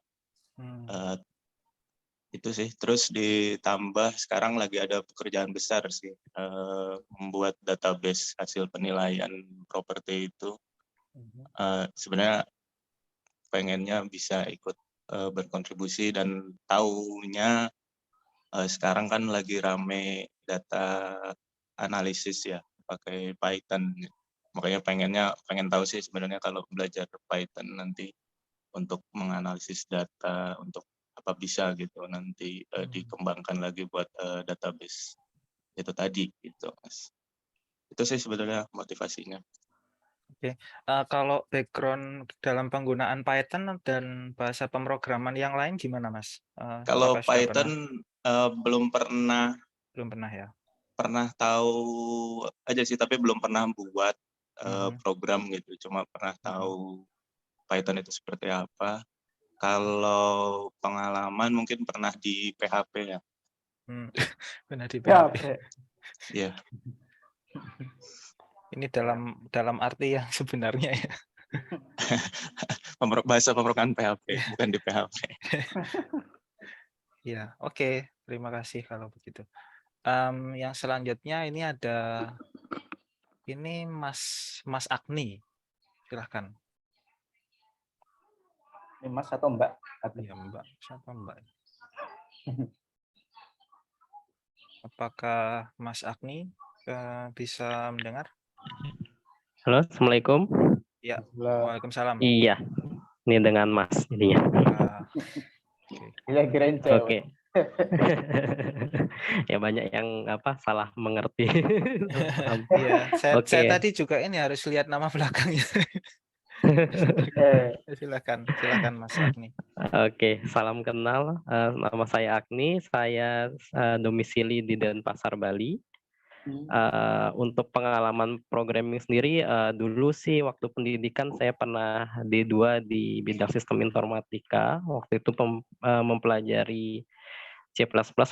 Itu sih. Terus ditambah sekarang lagi ada pekerjaan besar sih, membuat database hasil penilaian properti itu. Sebenarnya pengennya bisa ikut berkontribusi, dan taunya sekarang kan lagi rame data analisis ya, pakai Python. Makanya pengen tahu sih sebenarnya kalau belajar Python nanti untuk menganalisis data, untuk apa bisa gitu nanti dikembangkan lagi buat database itu tadi gitu Mas. Itu sih sebenarnya motivasinya. Oke. Kalau background dalam penggunaan Python dan bahasa pemrograman yang lain gimana Mas? Kalau Python belum pernah ya. Pernah tahu aja sih, tapi belum pernah buat program gitu. Cuma pernah tahu Python itu seperti apa. Kalau pengalaman mungkin pernah di PHP ya. Benar di PHP. Iya. Ini dalam arti yang sebenarnya ya. Bahasa pemrograman PHP, bukan di PHP. Ya, oke. Terima kasih kalau begitu. Yang selanjutnya ini ada Mas Agni. Silahkan. Ini Mas atau Mbak? Ya, Mbak. Siapa Mbak? Apakah Mas Agni bisa mendengar? Halo, Assalamualaikum. Ya, Waalaikumsalam. Iya, ini dengan Mas jadinya. Iya, kirain Oke. cewek. Ya banyak yang salah mengerti. Paham. Iya, saya Oke. tadi juga ini harus lihat nama belakangnya. Silakan Mas Agni. Oke, salam kenal. Nama saya Agni, saya domisili di Denpasar, Bali. Untuk pengalaman programming sendiri, dulu sih waktu pendidikan saya pernah D2 di bidang sistem informatika. Waktu itu mempelajari C++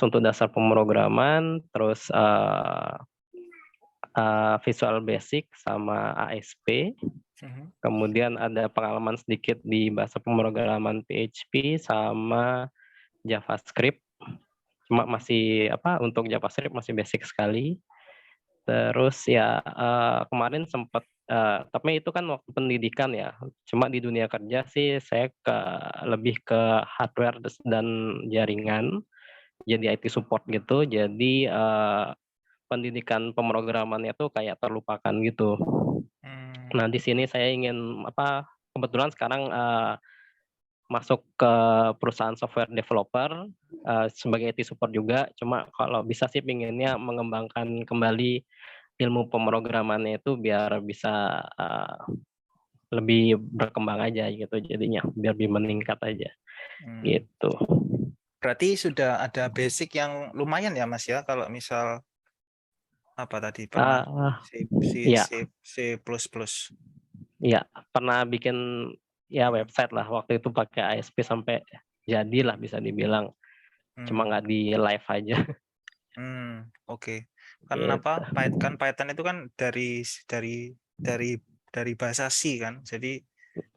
untuk dasar pemrograman, terus Visual Basic sama ASP. Kemudian ada pengalaman sedikit di bahasa pemrograman PHP sama JavaScript. Cuma masih untuk JavaScript masih basic sekali. Terus ya kemarin sempat tapi itu kan waktu pendidikan ya. Cuma di dunia kerja sih saya lebih ke hardware dan jaringan. Jadi IT support gitu. Jadi pendidikan pemrogramannya tuh kayak terlupakan gitu. Nah, di sini saya ingin kebetulan sekarang masuk ke perusahaan software developer sebagai IT support juga. Cuma kalau bisa sih pinginnya mengembangkan kembali ilmu pemrogramannya itu biar bisa lebih berkembang aja gitu jadinya, biar lebih meningkat aja. Gitu. Berarti sudah ada basic yang lumayan ya Mas ya, kalau misal apa tadi pernah Iya. C++. Iya, pernah bikin ya website lah waktu itu pakai ASP sampai jadilah bisa dibilang. Cuma nggak di live aja. Oke. Kan Gitu. kan Python itu kan dari bahasa C kan. Jadi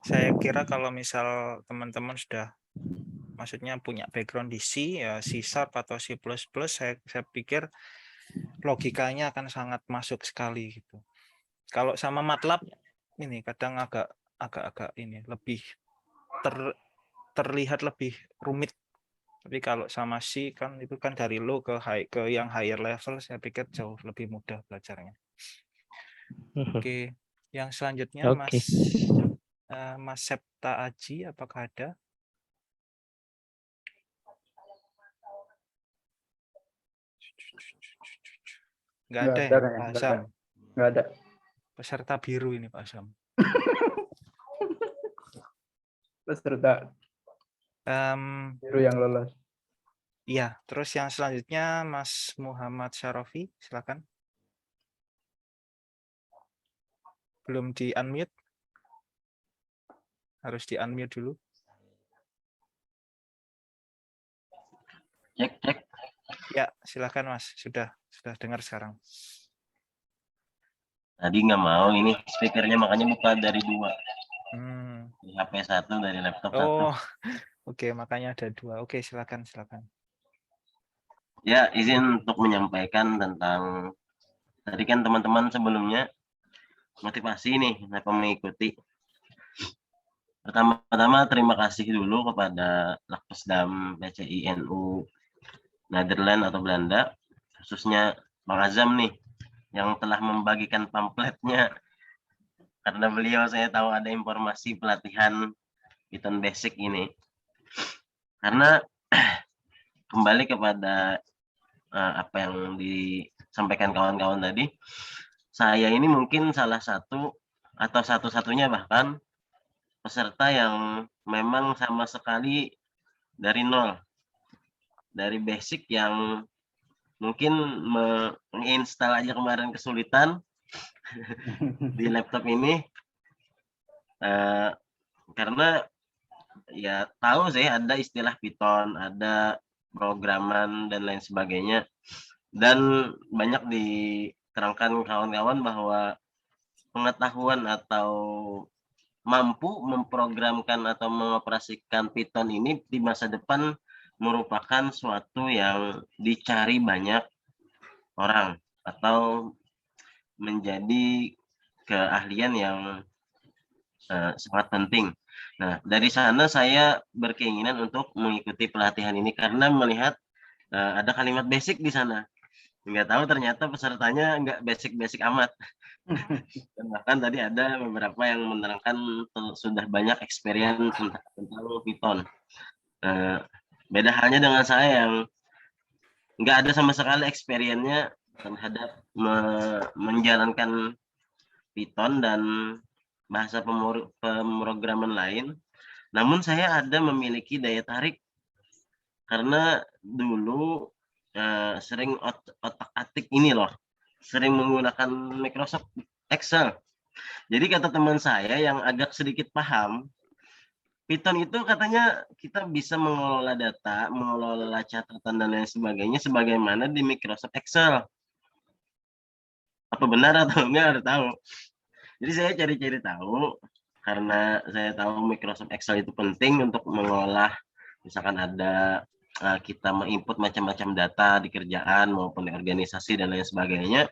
saya kira kalau misal teman-teman sudah maksudnya punya background di C ya C# atau C++, saya pikir logikanya akan sangat masuk sekali gitu. Kalau sama MATLAB ini kadang agak ini lebih terlihat lebih rumit. Tapi kalau sama C kan itu kan dari low ke yang higher level, saya pikir jauh lebih mudah belajarnya. Oke, yang selanjutnya Mas Septa Aji, apakah ada? Nggak ada ya, Pak Asam? Nggak ada. Peserta biru ini Pak Asam. Peserta biru yang lolos. Iya, terus yang selanjutnya Mas Muhammad Syarafi, silakan. Belum di unmute. Harus di unmute dulu. Cek. Ya, silakan Mas. Sudah dengar sekarang. Tadi nggak mau ini speakernya, makanya buka dari 2. Di HP 1, dari laptop 1. Oh, oke, makanya ada 2. Oke, silakan. Ya, izin untuk menyampaikan tentang tadi kan teman-teman sebelumnya motivasi nih kenapa mengikuti. Pertama-tama terima kasih dulu kepada Lakpesdam PCI NU Nederland atau Belanda, khususnya Bang Azam nih yang telah membagikan pamfletnya. Karena beliau saya tahu ada informasi pelatihan Python basic ini. Karena kembali kepada apa yang disampaikan kawan-kawan tadi, saya ini mungkin salah satu atau satu-satunya bahkan peserta yang memang sama sekali dari nol, dari basic yang mungkin menginstal aja kemarin kesulitan di laptop ini, karena ya tahu saya ada istilah Python, ada programan dan lain sebagainya, dan banyak diterangkan kawan-kawan bahwa pengetahuan atau mampu memprogramkan atau mengoperasikan Python ini di masa depan merupakan suatu yang dicari banyak orang atau menjadi keahlian yang sangat penting. Nah, dari sana saya berkeinginan untuk mengikuti pelatihan ini karena melihat ada kalimat basic di sana. Nggak tahu ternyata pesertanya nggak basic-basic amat. Dan bahkan tadi ada beberapa yang menerangkan sudah banyak experience tentang Python. Beda halnya dengan saya yang nggak ada sama sekali experience-nya terhadap menjalankan Python dan bahasa pemrograman lain. Namun saya ada memiliki daya tarik karena dulu sering otak-atik ini loh, sering menggunakan Microsoft Excel. Jadi kata teman saya yang agak sedikit paham, Python itu katanya kita bisa mengelola data, mengelola catatan dan lain sebagainya sebagaimana di Microsoft Excel. Apa benar atau enggak harus tahu. Jadi saya cari-cari tahu karena saya tahu Microsoft Excel itu penting untuk mengolah, misalkan ada kita menginput macam-macam data di kerjaan maupun di organisasi dan lain sebagainya.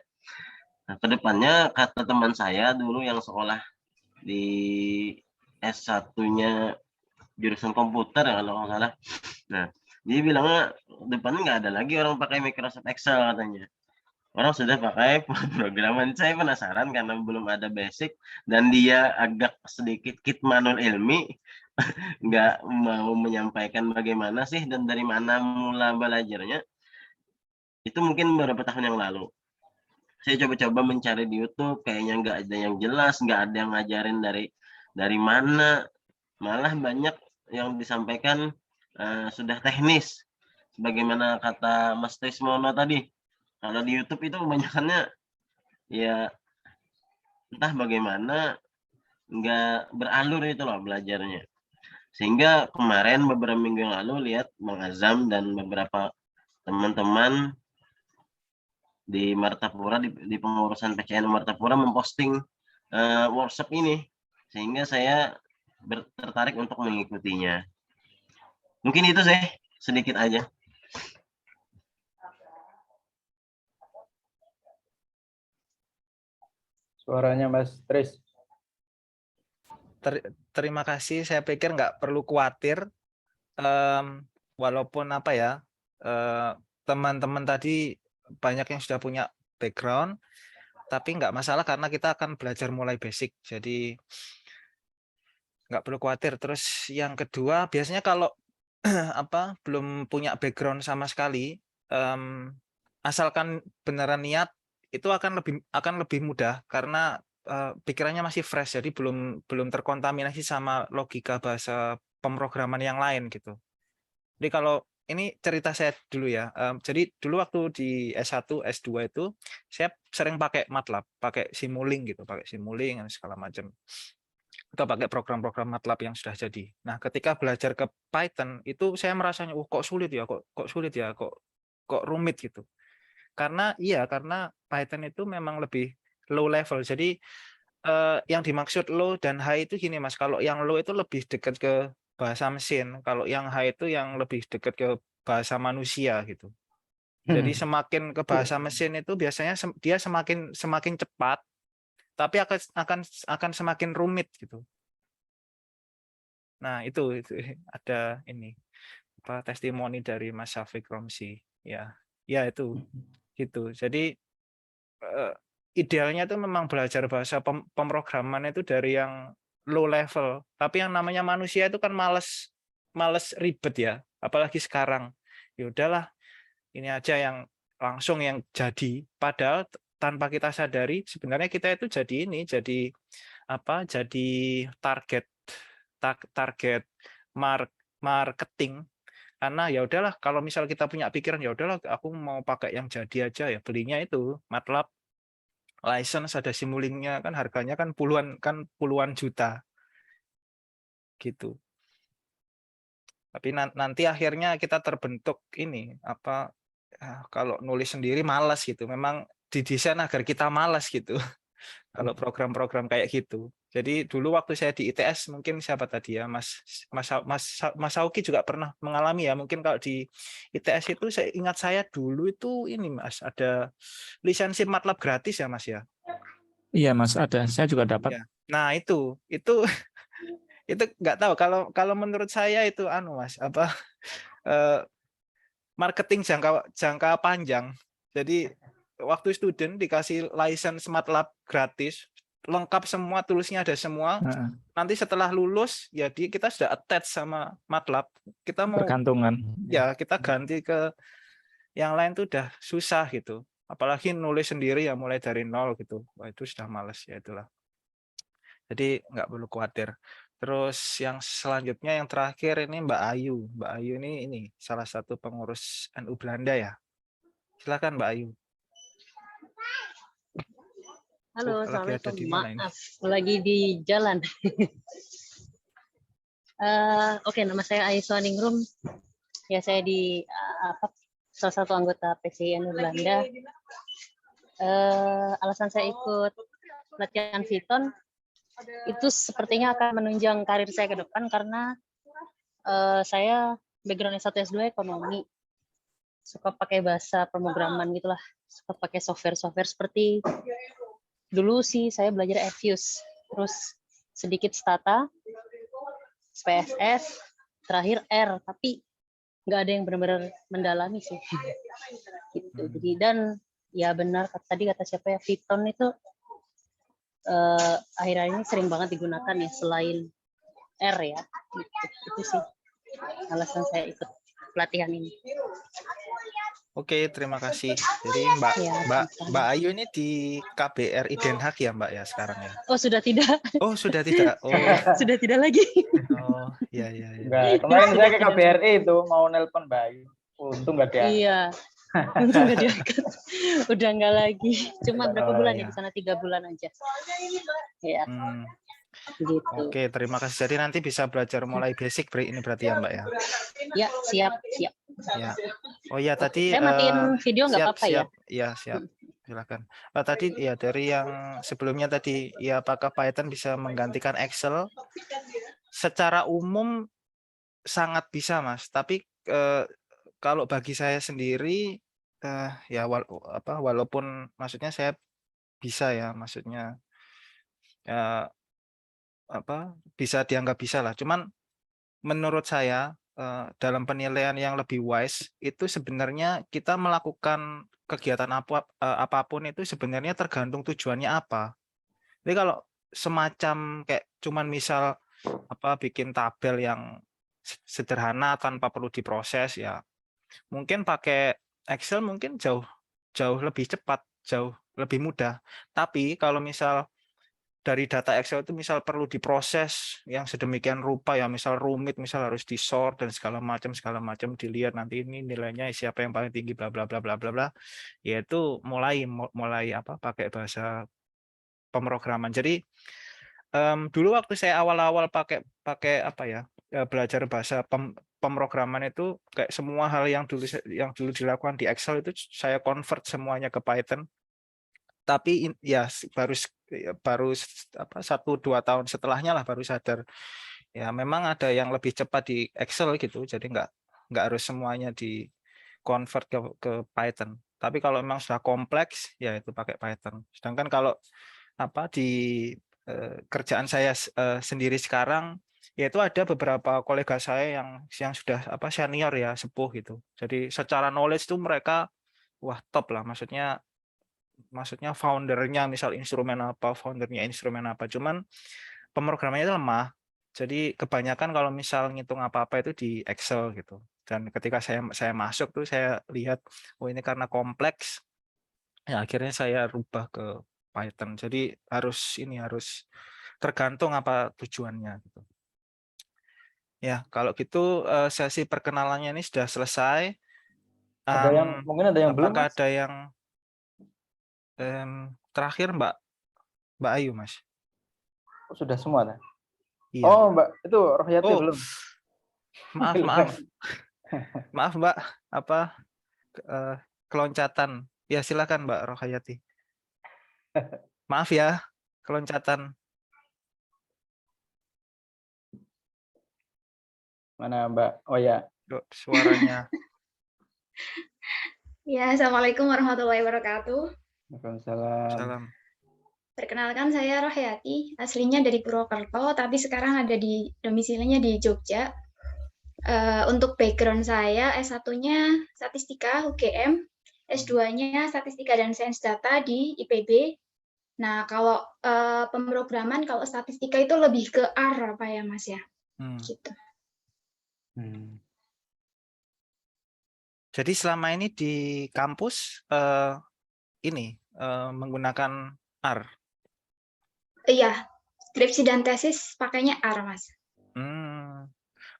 Nah, kedepannya kata teman saya dulu yang sekolah di S1-nya jurusan komputer kalau nggak salah. Nah, dia bilangnya depannya nggak ada lagi orang pakai Microsoft Excel katanya. Orang sudah pakai pemrograman. Saya penasaran karena belum ada basic dan dia agak sedikit kitmanul ilmi, nggak mau menyampaikan bagaimana sih dan dari mana mula belajarnya. Itu mungkin beberapa tahun yang lalu. Saya coba-coba mencari di YouTube, kayaknya nggak ada yang jelas, nggak ada yang ngajarin dari mana. Malah banyak yang disampaikan sudah teknis. Sebagaimana kata Mas Trismono tadi. Kalau di YouTube itu kebanyakannya ya entah bagaimana nggak beralur itu loh belajarnya. Sehingga kemarin beberapa minggu yang lalu lihat Bang Azam dan beberapa teman-teman di Martapura di pengurusan PCN Martapura memposting workshop ini. Sehingga saya tertarik untuk mengikutinya. Mungkin itu sih sedikit aja. Suaranya Mas Tris. Terima kasih. Saya pikir nggak perlu khawatir, walaupun apa ya, teman-teman tadi banyak yang sudah punya background, tapi nggak masalah karena kita akan belajar mulai basic. Jadi nggak perlu khawatir. Terus yang kedua, biasanya kalau belum punya background sama sekali, asalkan beneran niat, itu akan lebih mudah karena pikirannya masih fresh, jadi belum terkontaminasi sama logika bahasa pemrograman yang lain gitu. Jadi kalau ini cerita saya dulu ya. Jadi dulu waktu di S1, S2 itu saya sering pakai MATLAB, pakai Simulink gitu, pakai Simulink dan segala macam. Atau pakai program-program MATLAB yang sudah jadi. Nah, ketika belajar ke Python itu saya merasanya kok sulit ya, kok sulit ya, kok rumit gitu. Karena Python itu memang lebih low level. Jadi yang dimaksud low dan high itu gini Mas, kalau yang low itu lebih dekat ke bahasa mesin, kalau yang high itu yang lebih dekat ke bahasa manusia gitu. Jadi semakin ke bahasa mesin itu biasanya dia semakin cepat, tapi akan semakin rumit gitu. Nah, itu ada ini testimoni dari Mas Syafiq Romsi ya. Ya itu gitu. Jadi idealnya itu memang belajar bahasa pemrograman itu dari yang low level. Tapi yang namanya manusia itu kan males ribet ya. Apalagi sekarang. Ya udahlah, ini aja yang langsung yang jadi. Padahal tanpa kita sadari sebenarnya kita itu jadi target marketing. Karena ya udahlah, kalau misal kita punya pikiran ya udahlah aku mau pakai yang jadi aja ya, belinya itu MATLAB license, ada Simulink-nya kan harganya kan puluhan juta gitu. Tapi nanti akhirnya kita terbentuk ini kalau nulis sendiri malas gitu. Memang didesain agar kita malas gitu. Kalau program-program kayak gitu. Jadi dulu waktu saya di ITS, mungkin siapa tadi ya, Mas Sauki juga pernah mengalami ya. Mungkin kalau di ITS itu saya ingat saya dulu itu ini Mas, ada lisensi MATLAB gratis ya Mas ya. Iya Mas, ada. Saya juga dapat. Ya. Nah itu nggak tahu. Kalau menurut saya itu Mas, marketing jangka panjang. Jadi waktu student dikasih license MATLAB gratis, lengkap semua, toolsnya ada semua. Nanti setelah lulus ya kita sudah attach sama MATLAB. Kita mau Bergantungan. ya kita ganti ke yang lain tuh udah susah gitu. Apalagi nulis sendiri ya mulai dari nol gitu. Wah, itu sudah males ya itulah. Jadi nggak perlu khawatir. Terus yang selanjutnya yang terakhir ini Mbak Ayu. Mbak Ayu ini salah satu pengurus NU Belanda ya. Silakan Mbak Ayu. Halo, lagi ada di Assalamualaikum. mana ini? Maaf, lagi di jalan. Oke, nama saya Aiswa Ningrum. Ya, saya di salah satu anggota PCI NU Belanda. Alasan saya ikut pelatihan Python itu sepertinya akan menunjang karir saya ke depan karena saya background S1 S2 ekonomi. Suka pakai bahasa pemrograman gitulah, suka pakai software-software seperti dulu sih saya belajar Fuse, terus sedikit Stata, SPSS, terakhir R, tapi nggak ada yang benar-benar mendalami sih. Gitu. Jadi dan ya benar tadi kata siapa ya, Python itu akhir-akhir ini sering banget digunakan ya selain R ya. Gitu. Itu sih alasan saya ikut pelatihan ini. Oke, terima kasih. Jadi Mbak Ayu ini di KBRI Den Haag ya Mbak ya sekarang ya? Oh sudah tidak. Oh sudah tidak. Oh sudah tidak lagi. Oh iya. Enggak, kemarin saya ke KBRI itu mau nelpon Mbak Ayu. Untung nggak dia. Iya. Untung nggak diangkat. Udah nggak lagi. Cuma berapa bulan ya di sana? 3 bulan aja. Ya. Gitu. Oke, terima kasih. Jadi nanti bisa belajar mulai basic ini berarti ya Mbak ya? Ya, siap. Ya. Oh ya tadi saya matiin video nggak apa-apa ya? Iya siap. Silakan. Tadi ya dari yang sebelumnya tadi ya apakah Python bisa menggantikan Excel? Secara umum sangat bisa Mas. Tapi kalau bagi saya sendiri ya walaupun maksudnya saya bisa ya maksudnya ya bisa dianggap bisa lah. Cuman menurut saya dalam penilaian yang lebih wise itu sebenarnya kita melakukan kegiatan apapun itu sebenarnya tergantung tujuannya apa. Jadi kalau semacam kayak cuman misal bikin tabel yang sederhana tanpa perlu diproses ya mungkin pakai Excel mungkin jauh lebih cepat, jauh lebih mudah. Tapi kalau misal dari data Excel itu misal perlu diproses yang sedemikian rupa ya, misal rumit, misal harus di-sort dan segala macam dilihat nanti ini nilainya siapa yang paling tinggi bla bla bla bla bla bla. Yaitu mulai pakai bahasa pemrograman. Jadi dulu waktu saya awal-awal pakai belajar bahasa pemrograman itu kayak semua hal yang dulu dilakukan di Excel itu saya convert semuanya ke Python. Tapi ya baru 1-2 tahun setelahnya lah baru sadar ya memang ada yang lebih cepat di Excel gitu, jadi nggak harus semuanya di convert ke Python. Tapi kalau memang sudah kompleks ya itu pakai Python. Sedangkan kalau di kerjaan saya sendiri sekarang yaitu ada beberapa kolega saya yang sudah senior ya, sepuh gitu. Jadi secara knowledge itu mereka wah top lah, maksudnya foundernya misal instrumen apa, cuman pemrogramannya itu lemah. Jadi kebanyakan kalau misal ngitung apa-apa itu di Excel gitu. Dan ketika saya masuk tuh saya lihat ini karena kompleks ya akhirnya saya rubah ke Python. Jadi harus tergantung apa tujuannya gitu. Ya, kalau gitu sesi perkenalannya ini sudah selesai. Mungkin ada yang belum, Mas? Ada yang terakhir Mbak Ayu, Mas. Sudah semua kan? Iya. Oh, Mbak, itu Rohyati belum. Maaf Mbak, keloncatan. Ya silakan Mbak Rohyati. Maaf ya, keloncatan. Mana Mbak? Oh ya. Suaranya. Ya, Assalamualaikum warahmatullahi wabarakatuh. Waalaikumsalam. Perkenalkan saya Rohyati, aslinya dari Purwokerto, tapi sekarang ada di domisilinya di Jogja. Untuk background saya, S1-nya Statistika UGM, S2-nya Statistika dan Sains Data di IPB, Nah, kalau pemrograman, kalau statistika itu lebih ke R apa ya, Mas ya? Gitu. Jadi selama ini di kampus menggunakan R. Iya, skripsi dan tesis pakainya R, Mas.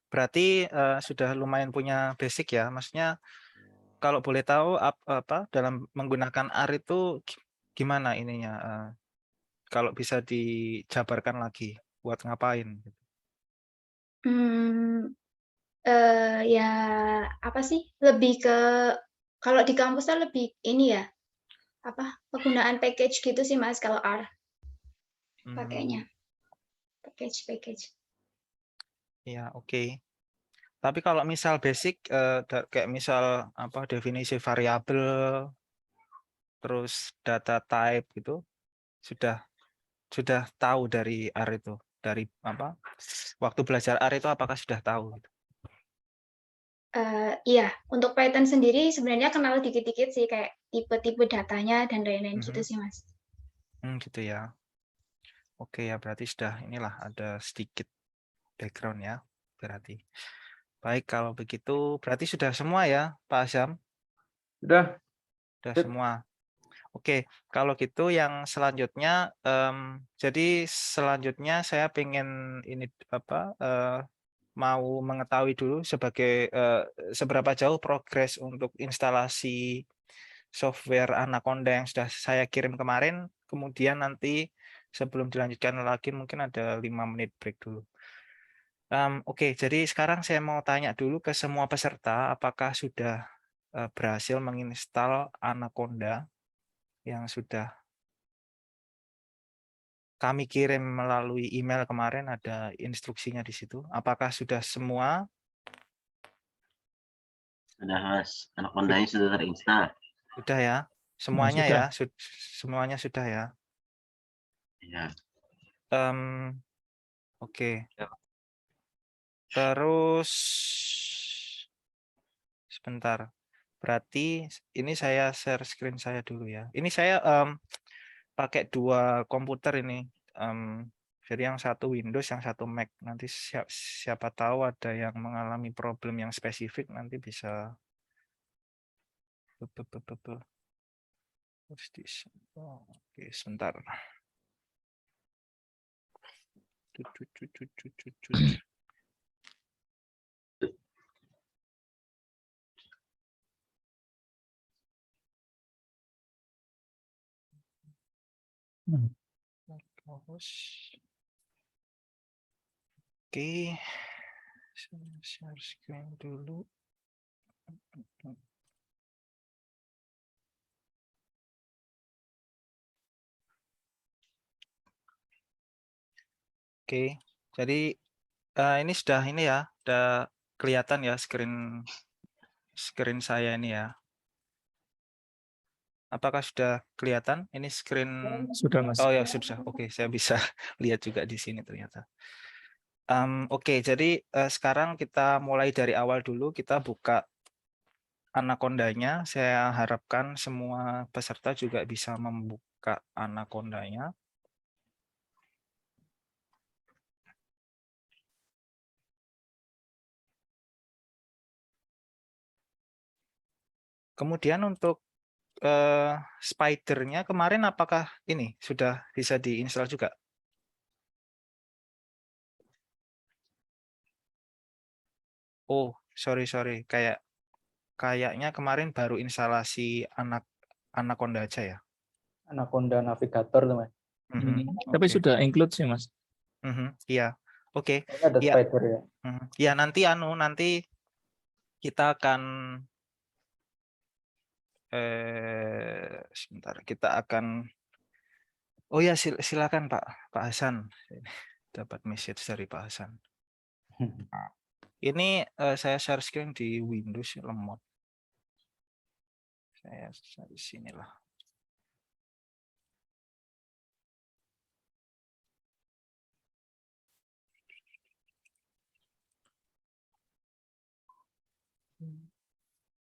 Berarti sudah lumayan punya basic ya. Maksudnya kalau boleh tahu apa dalam menggunakan R itu gimana ininya? Kalau bisa dijabarkan lagi buat ngapain? Ya apa sih? Lebih ke kalau di kampusnya lebih ini ya, apa penggunaan package gitu sih Mas kalau R pakainya package. Ya, oke. Tapi kalau misal basic kayak misal apa definisi variabel terus data type gitu sudah tahu dari R itu, dari apa waktu belajar R itu apakah sudah tahu gitu? Iya, untuk Python sendiri sebenarnya kenal dikit-dikit sih, kayak tipe-tipe datanya dan lain-lain gitu sih Mas. Gitu ya. Oke ya, berarti sudah inilah ada sedikit background ya berarti. Baik, kalau begitu berarti sudah semua ya Pak Azam? Sudah semua. Oke, kalau gitu yang selanjutnya, jadi selanjutnya saya pengen ini apa mau mengetahui dulu sebagai seberapa jauh progres untuk instalasi software Anaconda yang sudah saya kirim kemarin. Kemudian nanti sebelum dilanjutkan lagi mungkin ada 5 menit break dulu. Oke, jadi sekarang saya mau tanya dulu ke semua peserta apakah sudah berhasil menginstal Anaconda yang sudah kami kirim melalui email kemarin, ada instruksinya di situ. Apakah sudah semua? Sudah Mas, Anaconda-nya sudah terinstall. Sudah ya? Semuanya Sudah. ya? Semuanya sudah ya? Ya. Oke. Terus sebentar. Berarti ini saya share screen saya dulu ya. Ini saya pakai 2 komputer ini. Jadi yang satu Windows, yang satu Mac. Nanti siapa tahu ada yang mengalami problem yang spesifik, nanti bisa. Oke, sebentar. Oke, saya share screen dulu. Oke, jadi ini sudah kelihatan ya screen saya ini ya. Apakah sudah kelihatan? Ini screen Sudah, Mas. Oh ya sudah. Oke, saya bisa lihat juga di sini ternyata. Oke, jadi sekarang kita mulai dari awal dulu. Kita buka Anaconda-nya. Saya harapkan semua peserta juga bisa membuka Anaconda-nya. Kemudian untuk Spider-nya kemarin apakah ini sudah bisa diinstal juga? Oh, sorry. Kayaknya kemarin baru instalasi Anaconda aja ya. Anaconda Navigator tuh Mas. Tapi sudah include sih Mas. Iya, oke. Ada Spider ya. Ya nanti kita akan sebentar, kita akan oh ya silakan Pak Hasan. Dapat message dari Pak Hasan. Ini saya share screen di Windows lemot. Saya di sinilah.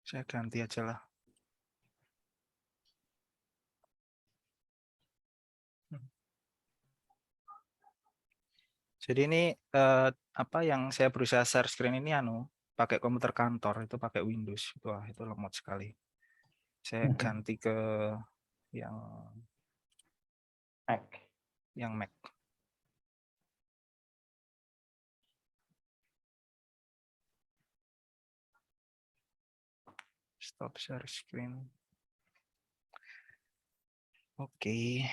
Saya ganti aja lah. Jadi ini apa yang saya berusaha share screen ini pakai komputer kantor, itu pakai Windows. Wah, itu lemot sekali. Saya ganti ke yang Mac. Yang Mac. Stop share screen. Oke.